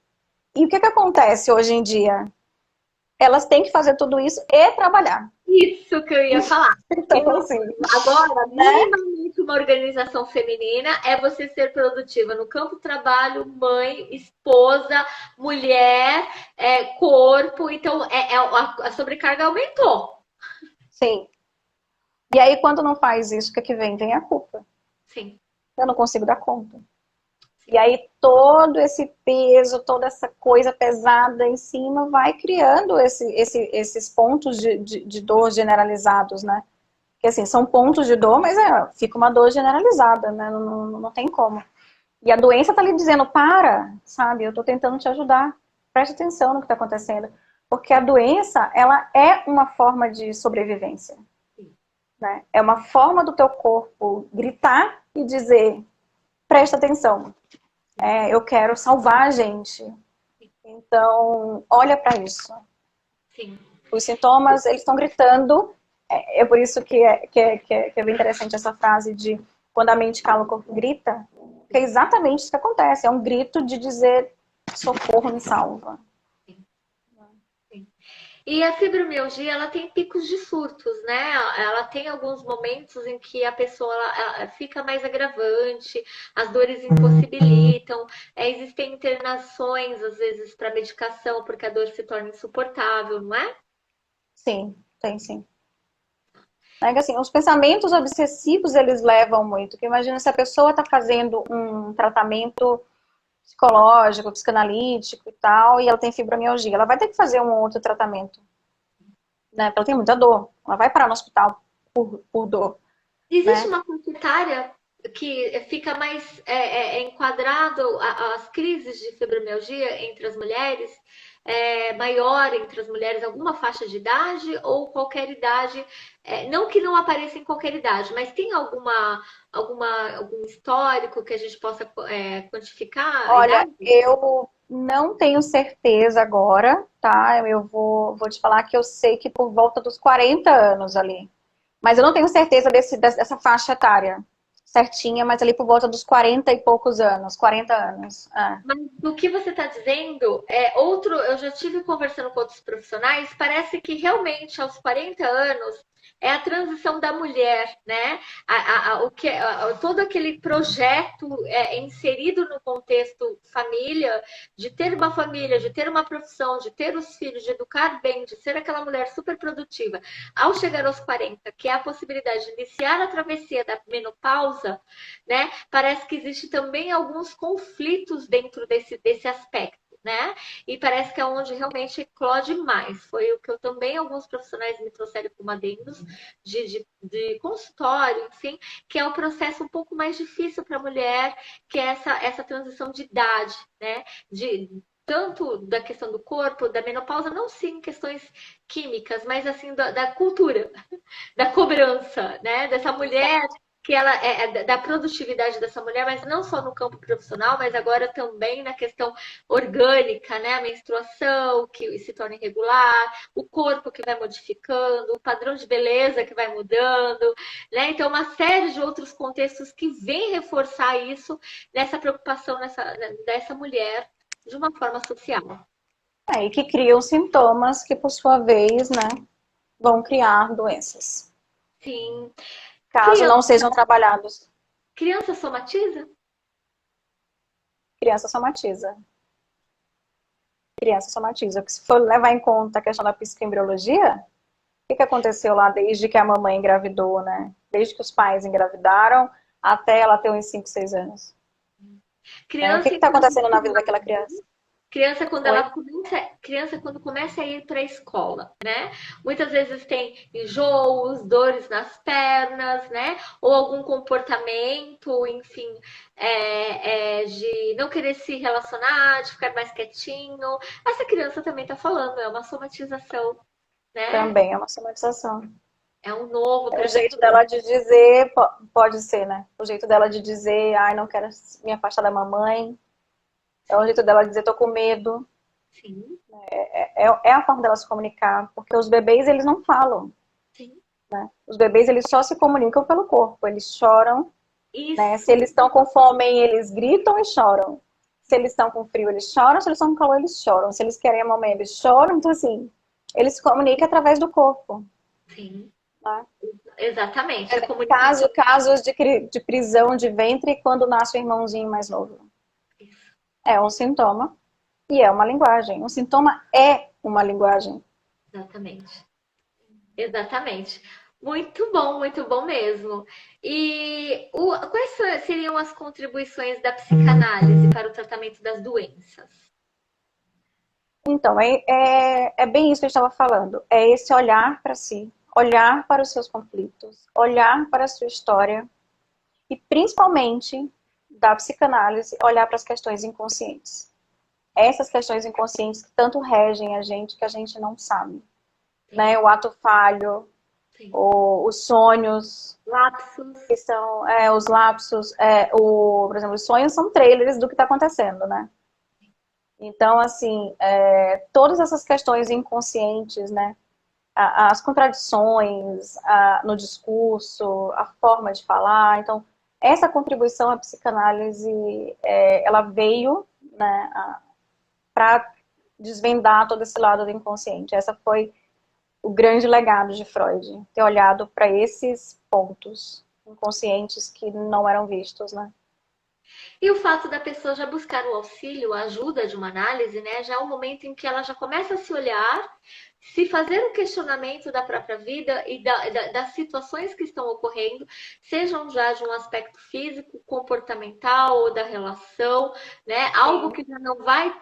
o que acontece hoje em dia? Elas têm que fazer tudo isso e trabalhar. Isso que eu ia falar. Então, Então, assim, agora, né? minimamente uma organização feminina é você ser produtiva no campo do trabalho, mãe, esposa, mulher, corpo. Então, a sobrecarga aumentou. Sim. E aí, quando não faz isso, o que é que vem? Vem a culpa. Sim. Eu não consigo dar conta. E aí, todo esse peso, toda essa coisa pesada em cima vai criando esses pontos de dor generalizados, né? Porque, assim, são pontos de dor, mas fica uma dor generalizada, né? Não tem como. E a doença tá ali dizendo, para, sabe? Eu tô tentando te ajudar. Preste atenção no que tá acontecendo. Porque a doença, ela é uma forma de sobrevivência. Né? É uma forma do teu corpo gritar e dizer, presta atenção, eu quero salvar a gente. Então, olha para isso. Sim. Os sintomas, eles estão gritando. É por isso que é bem interessante essa frase de quando a mente cala, o corpo grita. Que é exatamente isso que acontece. É um grito de dizer, socorro, me salva. E a fibromialgia, ela tem picos de surtos, né? Ela tem alguns momentos em que a pessoa ela fica mais agravante, as dores impossibilitam, existem internações, às vezes, para medicação, porque a dor se torna insuportável, não é? Sim, tem sim. É que, assim, os pensamentos obsessivos, eles levam muito. Porque imagina se a pessoa está fazendo um tratamento psicológico, psicanalítico e tal, e ela tem fibromialgia. Ela vai ter que fazer um outro tratamento, né? Porque ela tem muita dor. Ela vai parar no hospital por dor, Existe né? uma faixa etária que fica mais enquadrado as crises de fibromialgia entre as mulheres, maior entre as mulheres, alguma faixa de idade ou qualquer idade, não que não apareça em qualquer idade, mas tem algum histórico que a gente possa quantificar a Olha, idade? eu não tenho certeza agora, tá? Eu vou te falar que eu sei que por volta dos 40 anos ali. Mas eu não tenho certeza dessa faixa etária certinha, mas ali por volta dos 40 e poucos anos, 40 anos. É. Mas do que você está dizendo, eu já tive conversando com outros profissionais, parece que realmente aos 40 anos é a transição da mulher, né? Todo aquele projeto inserido no contexto família, de ter uma família, de ter uma profissão, de ter os filhos, de educar bem, de ser aquela mulher super produtiva. Ao chegar aos 40, que é a possibilidade de iniciar a travessia da menopausa, né? Parece que existe também alguns conflitos dentro desse aspecto. Né? E parece que é onde realmente eclode mais. Foi o que eu também, alguns profissionais me trouxeram como adendos de consultório, enfim, que é um processo um pouco mais difícil para a mulher, que é essa transição de idade, né? Tanto da questão do corpo, da menopausa, não sim questões químicas, mas assim da cultura, da cobrança, né? Dessa mulher que ela da produtividade dessa mulher, mas não só no campo profissional, mas agora também na questão orgânica, né? A menstruação que se torna irregular, o corpo que vai modificando, o padrão de beleza que vai mudando, né? Então, uma série de outros contextos que vêm reforçar isso nessa preocupação dessa mulher de uma forma social. E que criam sintomas que, por sua vez, né, vão criar doenças. Sim. Caso não sejam trabalhados. Criança somatiza? Criança somatiza. Criança somatiza. Porque se for levar em conta a questão da psicoembriologia, o que aconteceu lá desde que a mamãe engravidou, né? Desde que os pais engravidaram até ela ter uns 5, 6 anos. O que Criança, está acontecendo na vida daquela criança? Oi? criança quando começa a ir para a escola, né? Muitas vezes tem enjoos, dores nas pernas, né? Ou algum comportamento, enfim, de não querer se relacionar, de ficar mais quietinho. Essa criança também está falando, é uma somatização, né? Também é uma somatização. É um novo É o processo. jeito dela de dizer, pode ser, né? O jeito dela de dizer, ai, não quero me afastar da mamãe. É o jeito dela de dizer, tô com medo. Sim, É a forma dela se comunicar, porque os bebês, eles não falam, sim. né? Os bebês, eles só se comunicam pelo corpo. Eles choram, né? Se Isso, eles estão com fome, eles gritam e choram. Se eles estão com frio, eles choram. Se eles estão com calor, eles choram. Se eles querem a mamãe, eles choram. Então, assim, eles se comunicam através do corpo. sim. Tá? Exatamente. A comunicação. Casos de prisão de ventre quando nasce o irmãozinho mais novo. É um sintoma e é uma linguagem. Um sintoma é uma linguagem. Exatamente. Exatamente. Muito bom mesmo. E seriam as contribuições da psicanálise para o tratamento das doenças? Então, é bem isso que eu estava falando. É esse olhar para si, olhar para os seus conflitos, olhar para a sua história e, principalmente, da psicanálise, olhar para as questões inconscientes. Essas questões inconscientes que tanto regem a gente que a gente não sabe. Né? O ato falho, Sim. os sonhos, Lapsos. que são os lapsos. Por exemplo, os sonhos são trailers do que está acontecendo, né? Então, assim, todas essas questões inconscientes, né? As contradições no discurso, a forma de falar. Então, essa contribuição à psicanálise, ela veio, né, para desvendar todo esse lado do inconsciente. Essa foi o grande legado de Freud, ter olhado para esses pontos inconscientes que não eram vistos, né? E o fato da pessoa já buscar o auxílio, a ajuda de uma análise, né? Já é o momento em que ela já começa a se olhar, se fazer um questionamento da própria vida e das situações que estão ocorrendo, sejam já de um aspecto físico, comportamental ou da relação, né? Algo Sim. que já não vai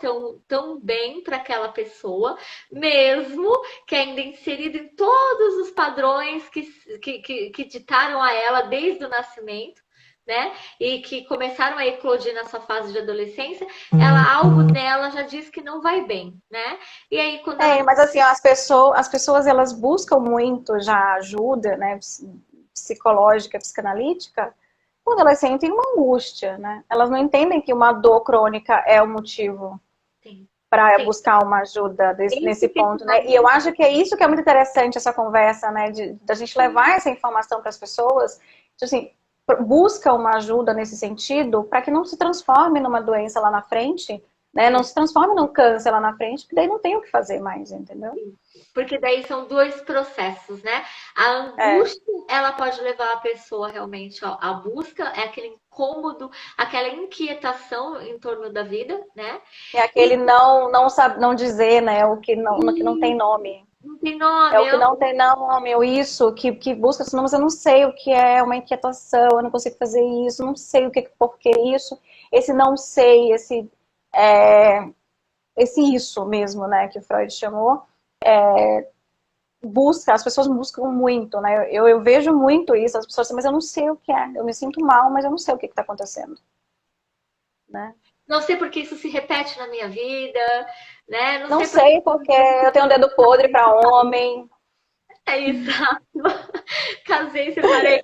tão bem para aquela pessoa, mesmo que ainda inserido em todos os padrões que ditaram a ela desde o nascimento, né? E que começaram a eclodir na sua fase de adolescência, algo nela já diz que não vai bem, né? E aí quando ela Mas assim, as pessoas elas buscam muito já ajuda, né, psicológica, psicanalítica, quando elas sentem uma angústia, né? Elas não entendem que uma dor crônica é o motivo tem, para tem. buscar uma ajuda nesse Esse tipo ponto, né? E eu acho que é isso que é muito interessante essa conversa, né? Da gente levar essa informação para as pessoas, assim, busca uma ajuda nesse sentido para que não se transforme numa doença lá na frente, né? Não se transforme num câncer lá na frente, porque daí não tem o que fazer mais, entendeu? porque daí são dois processos, né? A É, angústia, ela pode levar a pessoa realmente ó, à busca, é aquele incômodo, aquela inquietação em torno da vida, né? é aquele E, não sabe, não dizer, né? O que não tem e nome. não tem É nome, o que não tem nome, ou isso, que busca, senão mas eu não sei o que é uma inquietação, eu não consigo fazer isso, não sei o que, por que isso. Esse não sei, é, esse isso mesmo, né, que Freud chamou, as pessoas buscam muito, né? Eu vejo muito isso, as pessoas dizem, mas eu não sei o que é, eu me sinto mal, mas eu não sei o que está acontecendo, né? não sei porque isso se repete na minha vida, né? Não Não sei porque sei porque eu tenho um dedo podre para homem. é exato. Casei, separei,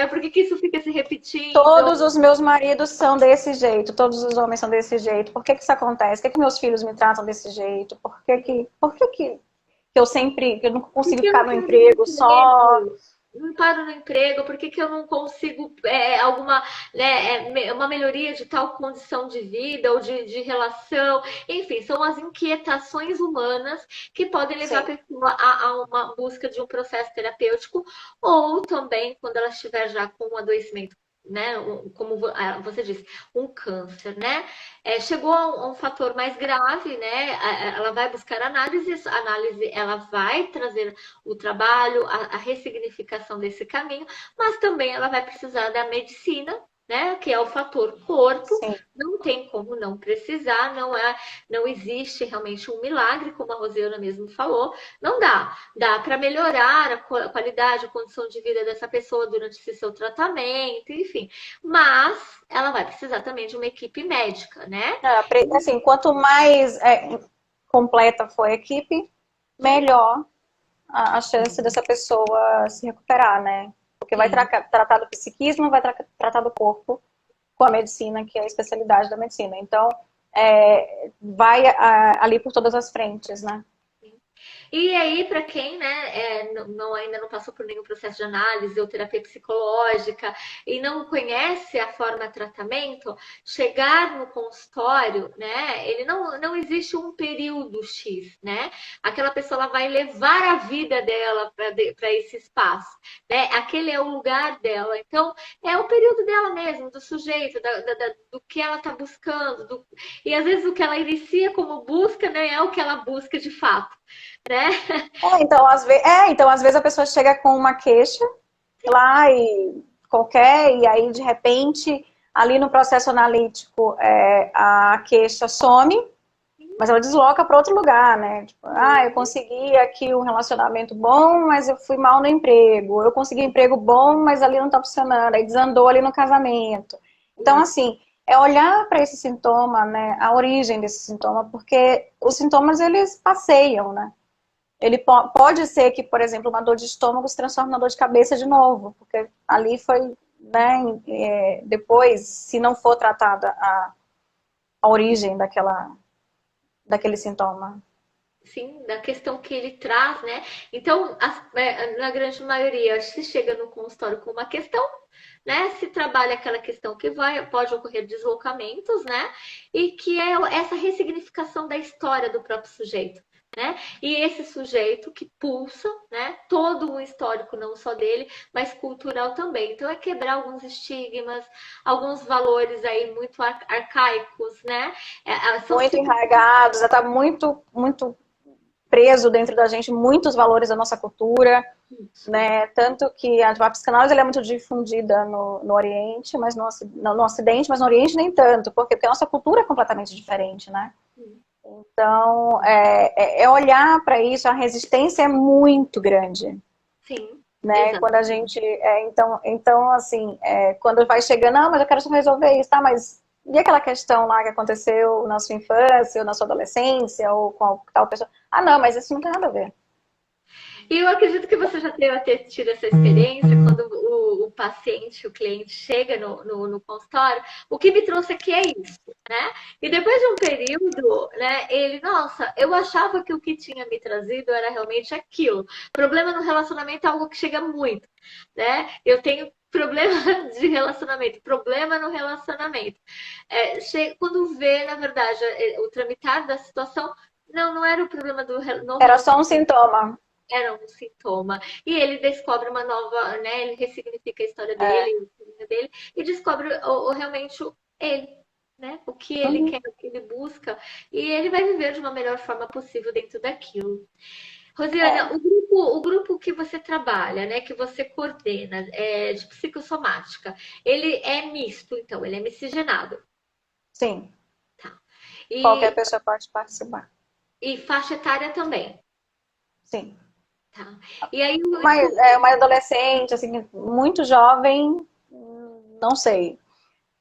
por que que isso fica se repetindo? Todos os meus maridos são desse jeito, todos os homens são desse jeito. Por que que isso acontece? Por que que meus filhos me tratam desse jeito? Por que que eu não Por consigo que eu ficar não no paro no emprego só? emprego? Não paro no emprego, por que que eu não consigo uma melhoria de tal condição de vida ou de relação? Enfim, são as inquietações humanas que podem levar a Sim, pessoa a uma busca de um processo terapêutico ou também quando ela estiver já com um adoecimento, né? Como você disse, um câncer, né? Chegou a um fator mais grave, né? Ela vai buscar análise, a análise ela vai trazer o trabalho, a ressignificação desse caminho, mas também ela vai precisar da medicina, né? Que é o fator corpo. sim. Não tem como não precisar, não existe realmente um milagre, como a Rosiana mesmo falou. Não dá para melhorar a qualidade, a condição de vida dessa pessoa durante esse seu tratamento, enfim. Mas ela vai precisar também de uma equipe médica, né? Assim, quanto mais completa for a equipe, melhor a chance dessa pessoa se recuperar, né? Porque vai Sim. tratar do psiquismo, vai tratar do corpo com a medicina, que é a especialidade da medicina. Então, vai ali por todas as frentes, né? E aí, para quem né, ainda não passou por nenhum processo de análise ou terapia psicológica e não conhece a forma de tratamento, chegar no consultório, né, ele não existe um período X, né? Aquela pessoa ela vai levar a vida dela para esse espaço, né? Aquele é o lugar dela. Então, é o período dela mesmo, do sujeito, do que ela está buscando, e às vezes o que ela inicia como busca, né, é o que ela busca de fato. né? Então, às vezes a pessoa chega com uma queixa lá e aí de repente ali no processo analítico a queixa some, mas ela desloca para outro lugar, né? Tipo, eu consegui aqui um relacionamento bom, mas eu fui mal no emprego. Eu consegui um emprego bom, mas ali não tá funcionando. Aí desandou ali no casamento. Então, assim, é olhar para esse sintoma, né? A origem desse sintoma, porque os sintomas, eles passeiam, né? Ele pode ser que, por exemplo, uma dor de estômago se transforme na dor de cabeça de novo, porque ali foi, né? Depois, se não for tratada a origem daquele sintoma. Sim, da questão que ele traz, né? Então, na grande maioria, se chega no consultório com uma questão, né? Se trabalha aquela questão que pode ocorrer deslocamentos, né? E que é essa ressignificação da história do próprio sujeito, né? E esse sujeito que pulsa, né? Todo um histórico, não só dele, mas cultural também. Então, é quebrar alguns estigmas, alguns valores aí muito arcaicos, né? Muito enraigados, já está muito, muito preso dentro da gente muitos valores da nossa cultura, né? Tanto que a psicanálise é muito difundida no Oriente, mas no Ocidente, mas no Oriente nem tanto, porque a nossa cultura é completamente diferente, né? Então, é olhar para isso, a resistência é muito grande. Sim. Né? Exato. Quando a gente. Então, assim, quando vai chegando, mas eu quero só resolver isso, tá? Mas e aquela questão lá que aconteceu na sua infância, ou na sua adolescência, ou com tal pessoa? Não, mas isso não tem nada a ver. E eu acredito que você já deve ter tido essa experiência quando o paciente, o cliente chega no consultório. O que me trouxe aqui é isso, né? E depois de um período, né, ele, nossa, eu achava que o que tinha me trazido era realmente aquilo. Problema no relacionamento é algo que chega muito, né? Eu tenho problema de relacionamento, problema no relacionamento. Quando vê, na verdade, o tramitar da situação, não era o problema no Era só um relacionamento, sintoma. era um sintoma. E ele descobre uma nova, né? Ele ressignifica a história É. dele, e descobre realmente ele, né? O que ele Uhum. quer, o que ele busca, e ele vai viver de uma melhor forma possível dentro daquilo. Rosiana, o grupo que você trabalha, né, que você coordena, de psicossomática, ele é misto, então, ele é miscigenado. Sim. Qualquer E, pessoa pode participar. e faixa etária também. Sim. Tá. E aí, Uma adolescente, assim, muito jovem, não sei.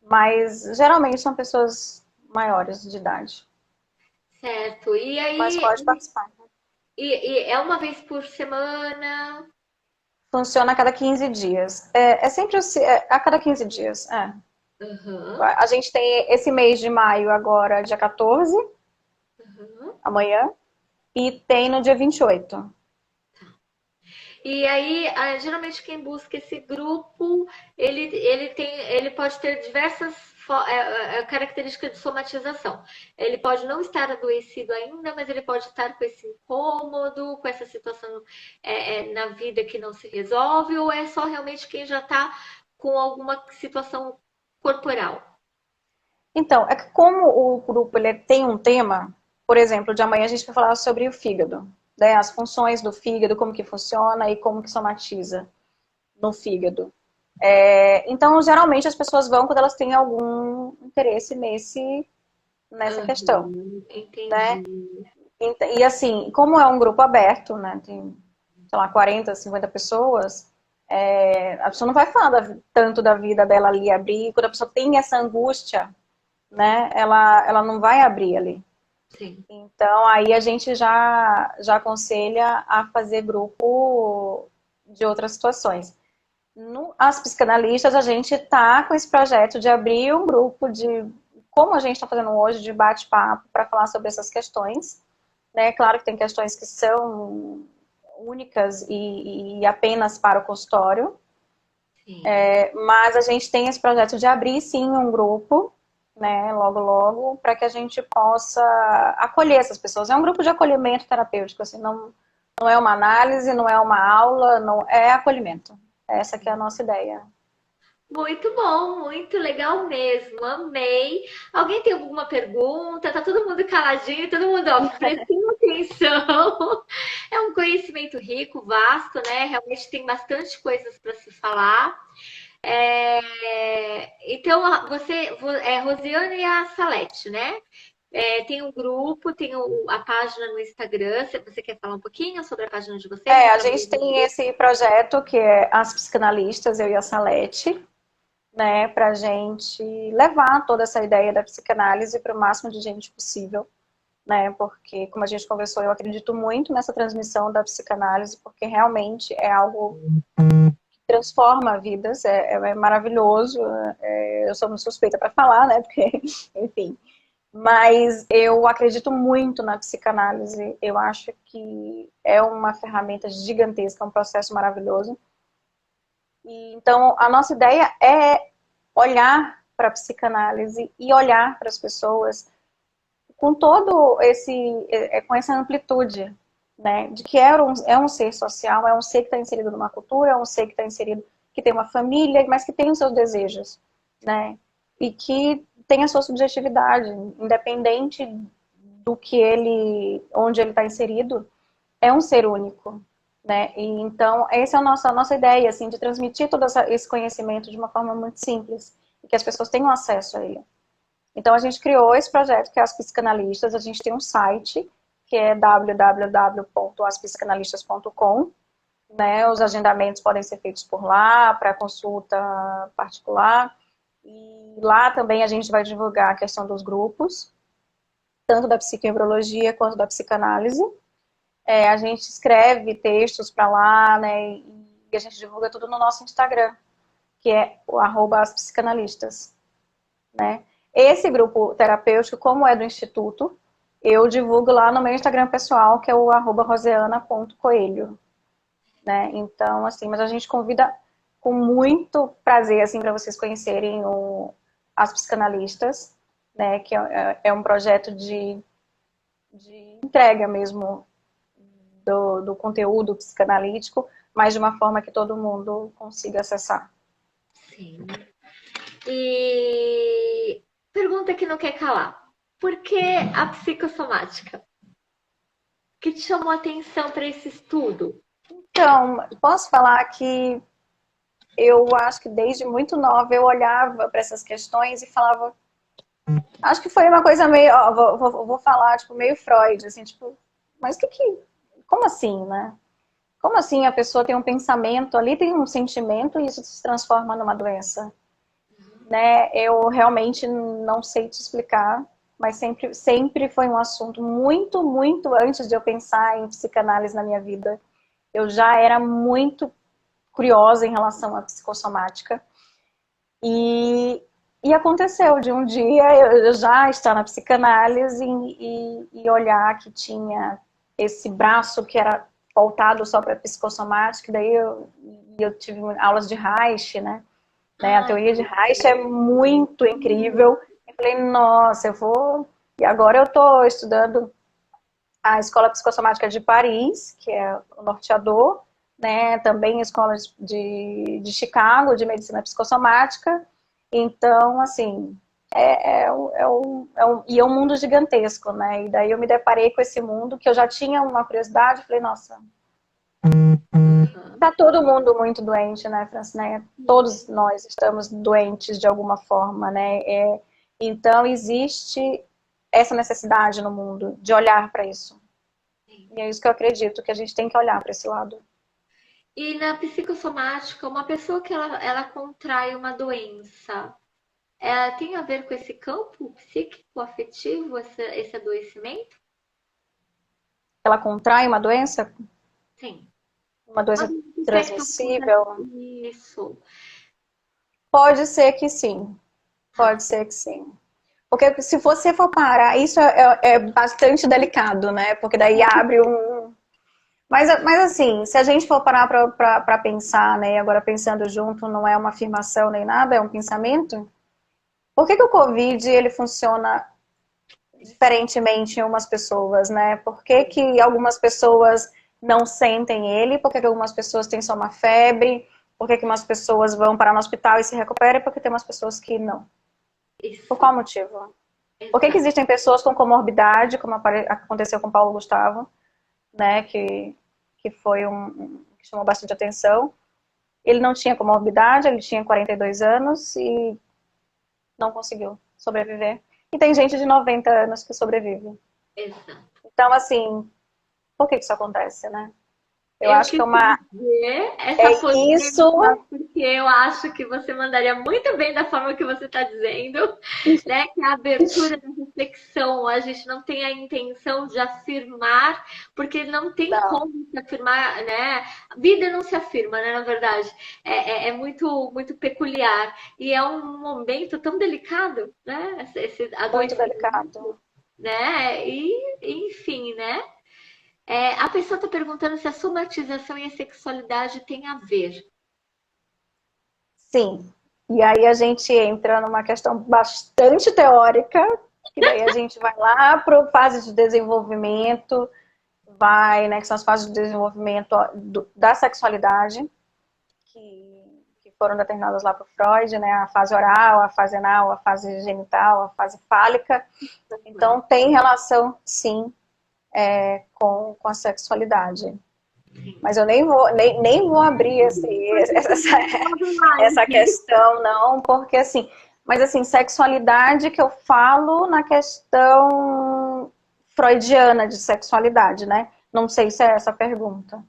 Mas geralmente são pessoas maiores de idade. certo. E Mas aí, pode participar. e é uma vez por semana? Funciona a cada 15 dias. É sempre a cada 15 dias. Aham, A gente tem esse mês de maio agora, dia 14, aham. amanhã, e tem no dia 28. E aí, geralmente quem busca esse grupo, ele pode ter diversas características de somatização. Ele pode não estar adoecido ainda, mas ele pode estar com esse incômodo, com essa situação na vida que não se resolve, ou é só realmente quem já está com alguma situação corporal. Então, é que como o grupo ele tem um tema, por exemplo, de amanhã a gente vai falar sobre o fígado, né? As funções do fígado, como que funciona e como que somatiza no fígado. Então, geralmente as pessoas vão quando elas têm algum interesse nessa questão, Uhum, né? entendi. E assim, como é um grupo aberto, né? Tem, sei lá, 40, 50 pessoas, a pessoa não vai falar tanto da vida dela ali abrir. Quando a pessoa tem essa angústia, né? Ela não vai abrir ali. Sim. Então, aí a gente já aconselha a fazer grupo de outras situações. As psicanalistas, a gente está com esse projeto de abrir um grupo de, como a gente está fazendo hoje, de bate-papo para falar sobre essas questões. Né? Claro que tem questões que são únicas e apenas para o consultório, Sim. mas a gente tem esse projeto de abrir sim um grupo, né, logo logo, para que a gente possa acolher essas pessoas. É um grupo de acolhimento terapêutico, assim, não é uma análise, não é uma aula, não é acolhimento. Essa que é a nossa ideia. Muito bom, muito legal mesmo, amei. Alguém tem alguma pergunta? Tá todo mundo caladinho, todo mundo, ó, prestando atenção. É um conhecimento rico, vasto, né? Realmente tem bastante coisas para se falar. Então, é Rosiane e a Salete, né? Tem um grupo, tem a página no Instagram. Se você quer falar um pouquinho sobre a página de vocês? A gente tem esse projeto que é As Psicanalistas, eu e a Salete, né, para a gente levar toda essa ideia da psicanálise para o máximo de gente possível, né, porque, como a gente conversou, eu acredito muito nessa transmissão da psicanálise, porque realmente é algo que transforma vidas, é maravilhoso, eu sou muito suspeita para falar, né, porque, enfim, mas eu acredito muito na psicanálise, eu acho que é uma ferramenta gigantesca, é um processo maravilhoso. E, então, a nossa ideia é olhar para a psicanálise e olhar para as pessoas com todo com essa amplitude, né, de que é um ser social, é um ser que está inserido numa cultura, é um ser que está inserido, que tem uma família, mas que tem os seus desejos, né, e que tem a sua subjetividade, independente do que onde ele está inserido, é um ser único, né? E então essa é a nossa ideia, assim, de transmitir todo esse conhecimento de uma forma muito simples e que as pessoas tenham acesso a ele. Então a gente criou esse projeto que é As Psicanalistas. A gente tem um site que é www.aspsicanalistas.com, né? Os agendamentos podem ser feitos por lá para consulta particular. E lá também a gente vai divulgar a questão dos grupos, tanto da psicoembriologia quanto da psicanálise. A gente escreve textos para lá, né? E a gente divulga tudo no nosso Instagram, que é o @aspsicanalistas, né? Esse grupo terapêutico, como é do Instituto, eu divulgo lá no meu Instagram pessoal, que é o @roseana.coelho, né? Então, assim, mas a gente convida com muito prazer, assim, para vocês conhecerem as psicanalistas, né? Que é um projeto de entrega mesmo do conteúdo psicanalítico, mas de uma forma que todo mundo consiga acessar. Sim. E pergunta que não quer calar. Por que a psicossomática? O que te chamou a atenção para esse estudo? Então, posso falar que eu acho que desde muito nova eu olhava para essas questões e falava. Acho que foi uma coisa meio. Vou falar, tipo, meio Freud, assim, tipo, mas como assim, né? Como assim a pessoa tem um pensamento ali, tem um sentimento e isso se transforma numa doença? Né? Eu realmente não sei te explicar, mas sempre foi um assunto muito, muito antes de eu pensar em psicanálise na minha vida. Eu já era muito curiosa em relação à psicossomática. E aconteceu de um dia eu já estar na psicanálise e olhar que tinha esse braço que era voltado só para psicossomática, daí eu tive aulas de Reich, né? A teoria de Reich é muito incrível. Eu falei, nossa, eu vou... E agora eu estou estudando a Escola Psicossomática de Paris, que é o norteador, né? Também a Escola de Chicago, de Medicina Psicossomática. Então, assim, e é um mundo gigantesco, né? E daí eu me deparei com esse mundo que eu já tinha uma curiosidade, falei, nossa, tá todo mundo muito doente, né, Francineia? Todos nós estamos doentes de alguma forma, né? Então, existe essa necessidade no mundo de olhar para isso. E é isso que eu acredito, que a gente tem que olhar para esse lado. E na psicossomática, uma pessoa que ela contrai uma doença, tem a ver com esse campo psíquico, afetivo, esse adoecimento? Ela contrai uma doença? Sim. Uma doença transmissível? Isso. Pode ser que sim. Pode ser que sim. Porque se você for parar, isso é bastante delicado, né? Porque daí abre um... Mas assim, se a gente for parar para pensar, né? Agora pensando junto, não é uma afirmação nem nada, é um pensamento. Por que o Covid, ele funciona diferentemente em umas pessoas, né? Por que algumas pessoas não sentem ele? Por que algumas pessoas têm só uma febre? Por que que umas pessoas vão parar no hospital e se recuperam e por que tem umas pessoas que não? Isso. Por qual motivo? Por que que Exato. existem pessoas com comorbidade, como aconteceu com Paulo Gustavo, né, que foi que chamou bastante atenção. Ele não tinha comorbidade, ele tinha 42 anos e não conseguiu sobreviver. E tem gente de 90 anos que sobrevive. Exato. Então, assim, por que isso acontece, né? Eu Eu acho que quis é uma... dizer essa É polêmica, isso... porque eu acho que você mandaria muito bem da forma que você está dizendo, né? Que a abertura da reflexão, a gente não tem a intenção de afirmar, porque não tem Não, como se afirmar, né? A vida não se afirma, né? Na verdade, é muito, muito peculiar. E é um momento tão delicado, né? Esse muito adoecimento, delicado. né? E, enfim, né? A pessoa está perguntando se a somatização e a sexualidade têm a ver. Sim. E aí a gente entra numa questão bastante teórica, que daí a gente vai lá para a fase de desenvolvimento, né, que são as fases de desenvolvimento da sexualidade, que foram determinadas lá por Freud, né, a fase oral, a fase anal, a fase genital, a fase fálica. Então tem relação, sim, com a sexualidade. Mas eu nem vou abrir essa questão, não, porque assim, mas assim, sexualidade que eu falo na questão freudiana de sexualidade, né? Não sei se é essa a pergunta.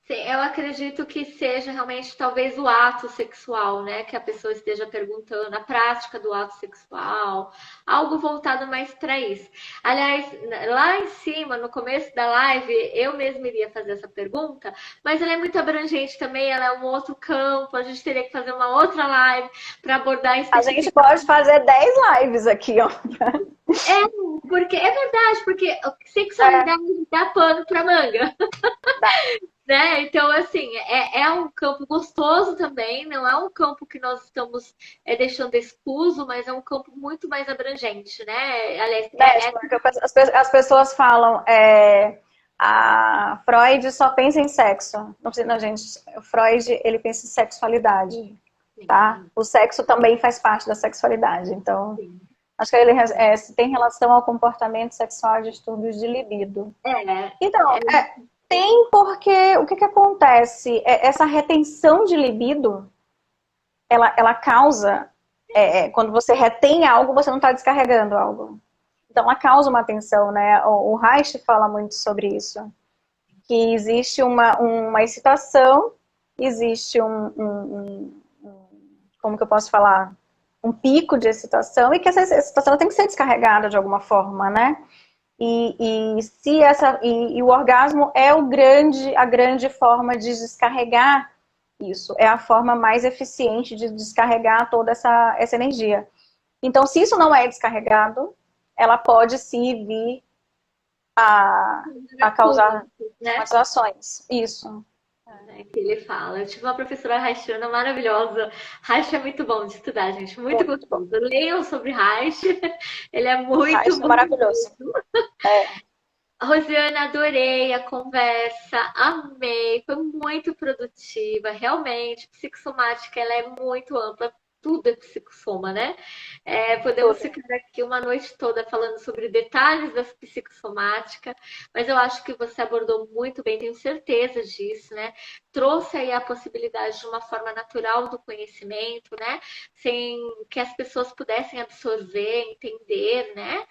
Sim, eu acredito que seja realmente talvez o ato sexual, né? Que a pessoa esteja perguntando, a prática do ato sexual, algo voltado mais para isso. Aliás, lá em cima, no começo da live, eu mesma iria fazer essa pergunta, mas ela é muito abrangente também, ela é um outro campo, a gente teria que fazer uma outra live para abordar A gente especificamente. pode fazer 10 lives aqui, ó. Porque é verdade, porque É, sexualidade dá pano para manga. dá. Né? Então, assim, é um campo gostoso também, não é um campo que nós estamos deixando excluso, mas é um campo muito mais abrangente, né? Aliás, Porque as pessoas falam, a Freud só pensa em sexo. Não precisa, não, gente. O Freud, ele pensa em sexualidade, tá? O sexo também faz parte da sexualidade. Então, acho que ele tem relação ao comportamento sexual de distúrbios de libido. Então, tem porque o que acontece? Essa retenção de libido, ela causa, quando você retém algo, você não está descarregando algo. Então, ela causa uma tensão, né? O Reich fala muito sobre isso. Que existe uma excitação, existe como que eu posso falar? Um pico de excitação, e que essa excitação tem que ser descarregada de alguma forma, né? E o orgasmo é a grande forma de descarregar isso. É a forma mais eficiente de descarregar toda essa energia. Então, se isso não é descarregado, ela pode sim vir a causar né? somatizações. Isso. Que ele fala. Eu tive uma professora Raichana maravilhosa. Reich é muito bom de estudar, gente. Muito Muito bom. gostoso. Leiam sobre Reich. Ele é Reich muito é bom. maravilhoso. Rosiana, adorei a conversa, amei, foi muito produtiva, realmente, psicossomática, ela é muito ampla, tudo é psicossoma, né? Podemos Tudo. ficar aqui uma noite toda falando sobre detalhes da psicossomática, mas eu acho que você abordou muito bem, tenho certeza disso, né? Trouxe aí a possibilidade de uma forma natural do conhecimento, né? Sem que as pessoas pudessem absorver, entender, né?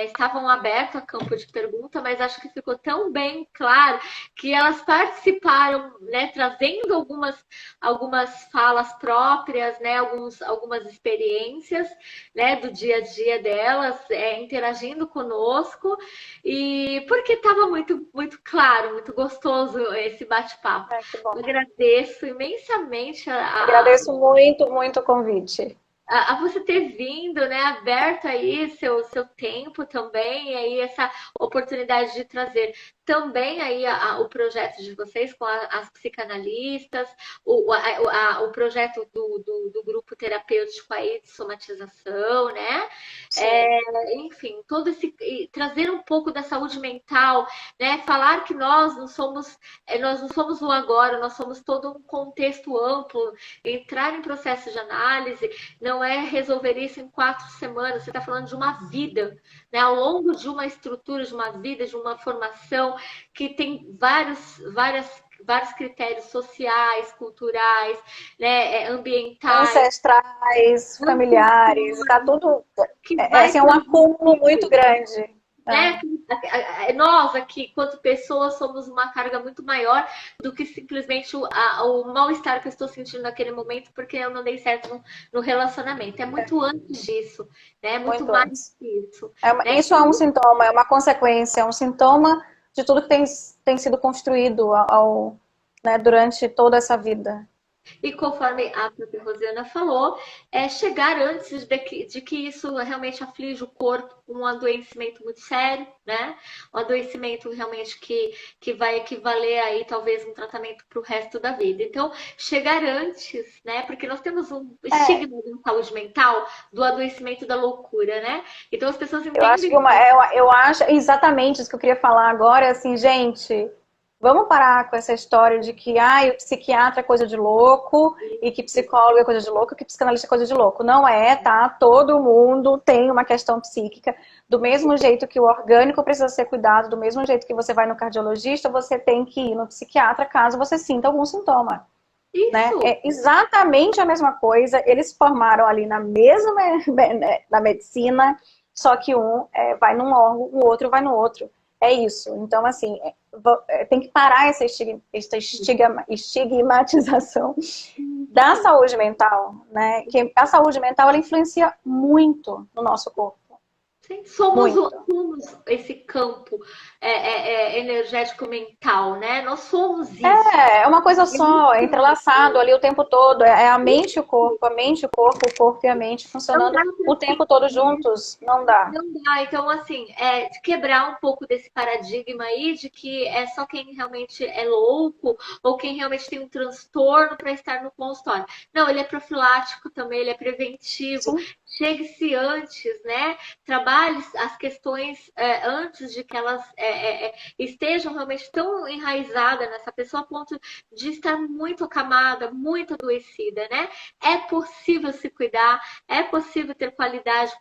Estavam abertos a campo de pergunta, mas acho que ficou tão bem claro que elas participaram, né, trazendo algumas falas próprias, né, algumas experiências, né, do dia a dia delas, interagindo conosco, e porque estava muito, muito claro, muito gostoso esse bate-papo. Que bom. Eu agradeço imensamente Agradeço muito, muito o convite. a você ter vindo, né, aberto aí seu tempo também, e aí essa oportunidade de trazer também aí o projeto de vocês com as psicanalistas, o projeto do grupo terapêutico aí de somatização, né? Sim. Enfim, trazer um pouco da saúde mental, né? Falar que nós não somos o agora, nós somos todo um contexto amplo, entrar em processo de análise não é resolver isso em 4 semanas, você está falando de uma vida, né? Ao longo de uma estrutura, de uma vida, de uma formação que tem vários critérios sociais, culturais, né, ambientais, Ancestrais, familiares, tá tudo. que vai Assim, é um acúmulo muito grande. né? Nós aqui, quanto pessoas, somos uma carga muito maior do que simplesmente o mal-estar que eu estou sentindo naquele momento porque eu não dei certo no relacionamento. É muito antes disso, né? É muito Muito mais antes. que isso. Né? Isso é um sintoma, é uma consequência, é um sintoma de tudo que tem sido construído né, durante toda essa vida. E conforme a própria Rosiana falou, é chegar antes de que isso realmente aflige o corpo, um adoecimento muito sério, né? Um adoecimento realmente que vai equivaler aí talvez um tratamento para o resto da vida. Então, chegar antes, né? Porque nós temos um É, estigma de saúde mental do adoecimento da loucura, né? Então as pessoas eu acho que entendem. eu acho exatamente isso que eu queria falar agora, é assim, gente, vamos parar com essa história de que o psiquiatra é coisa de louco e que psicólogo é coisa de louco, que psicanalista é coisa de louco. Não é, tá? Todo mundo tem uma questão psíquica. Do mesmo jeito que o orgânico precisa ser cuidado, do mesmo jeito que você vai no cardiologista, você tem que ir no psiquiatra caso você sinta algum sintoma. Né? Isso. É exatamente a mesma coisa. Eles se formaram ali na mesma na medicina, só que um vai num órgão, o outro vai no outro. É isso. Então, assim, tem que parar essa estigmatização da saúde mental, né? Que a saúde mental ela influencia muito no nosso corpo. Sim, Muito. somos esse campo energético mental, né? Nós somos isso. É uma coisa só, é entrelaçado ali o tempo todo. É a mente e o corpo, a mente e o corpo e a mente Não funcionando dá o tempo todo juntos. Não dá. Não dá. Então, assim, de quebrar um pouco desse paradigma aí de que é só quem realmente é louco ou quem realmente tem um transtorno para estar no consultório. Não, ele é profilático também, ele é preventivo. Sim, Chegue-se antes, né? Trabalhe as questões antes de que elas estejam realmente tão enraizadas nessa pessoa a ponto de estar muito acamada, muito adoecida, né? É possível se cuidar, é possível ter qualidade,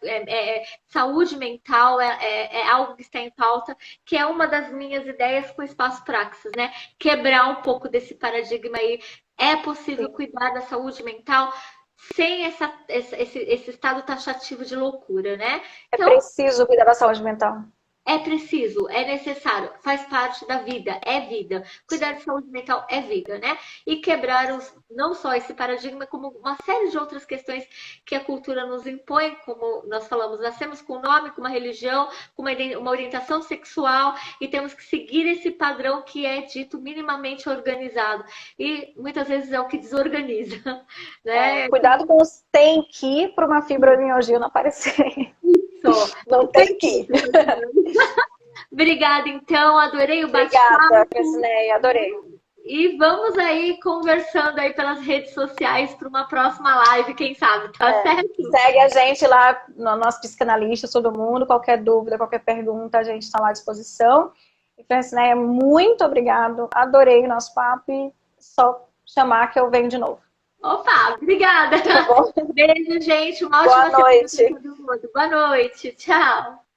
saúde mental é algo que está em pauta, que é uma das minhas ideias com o Espaço Praxis, né? Quebrar um pouco desse paradigma aí. É possível sim. cuidar da saúde mental sem esse estado taxativo de loucura, né? É Então, preciso cuidar da saúde mental. é preciso, é necessário, faz parte da vida, é vida. Cuidar de saúde mental é vida, né? E quebrar não só esse paradigma, como uma série de outras questões que a cultura nos impõe, como nós falamos, nascemos com um nome, com uma religião, com uma orientação sexual e temos que seguir esse padrão que é dito minimamente organizado. E muitas vezes é o que desorganiza, né? Cuidado com os tem que para uma fibromialgia não aparecer. Só. Não tem que. Obrigada, então. Adorei o Obrigada, bate-papo. Francineia, adorei. E vamos aí conversando aí pelas redes sociais para uma próxima live, quem sabe, tá certo? Segue a gente lá, nós psicanalistas, todo mundo. Qualquer dúvida, qualquer pergunta, a gente está lá à disposição. E, Francineia, muito obrigado. Adorei o nosso papo e só chamar que eu venho de novo. Opa, obrigada. Tá bom? Beijo, gente. Uma Boa ótima semana noite. para todo mundo. Boa noite. Tchau.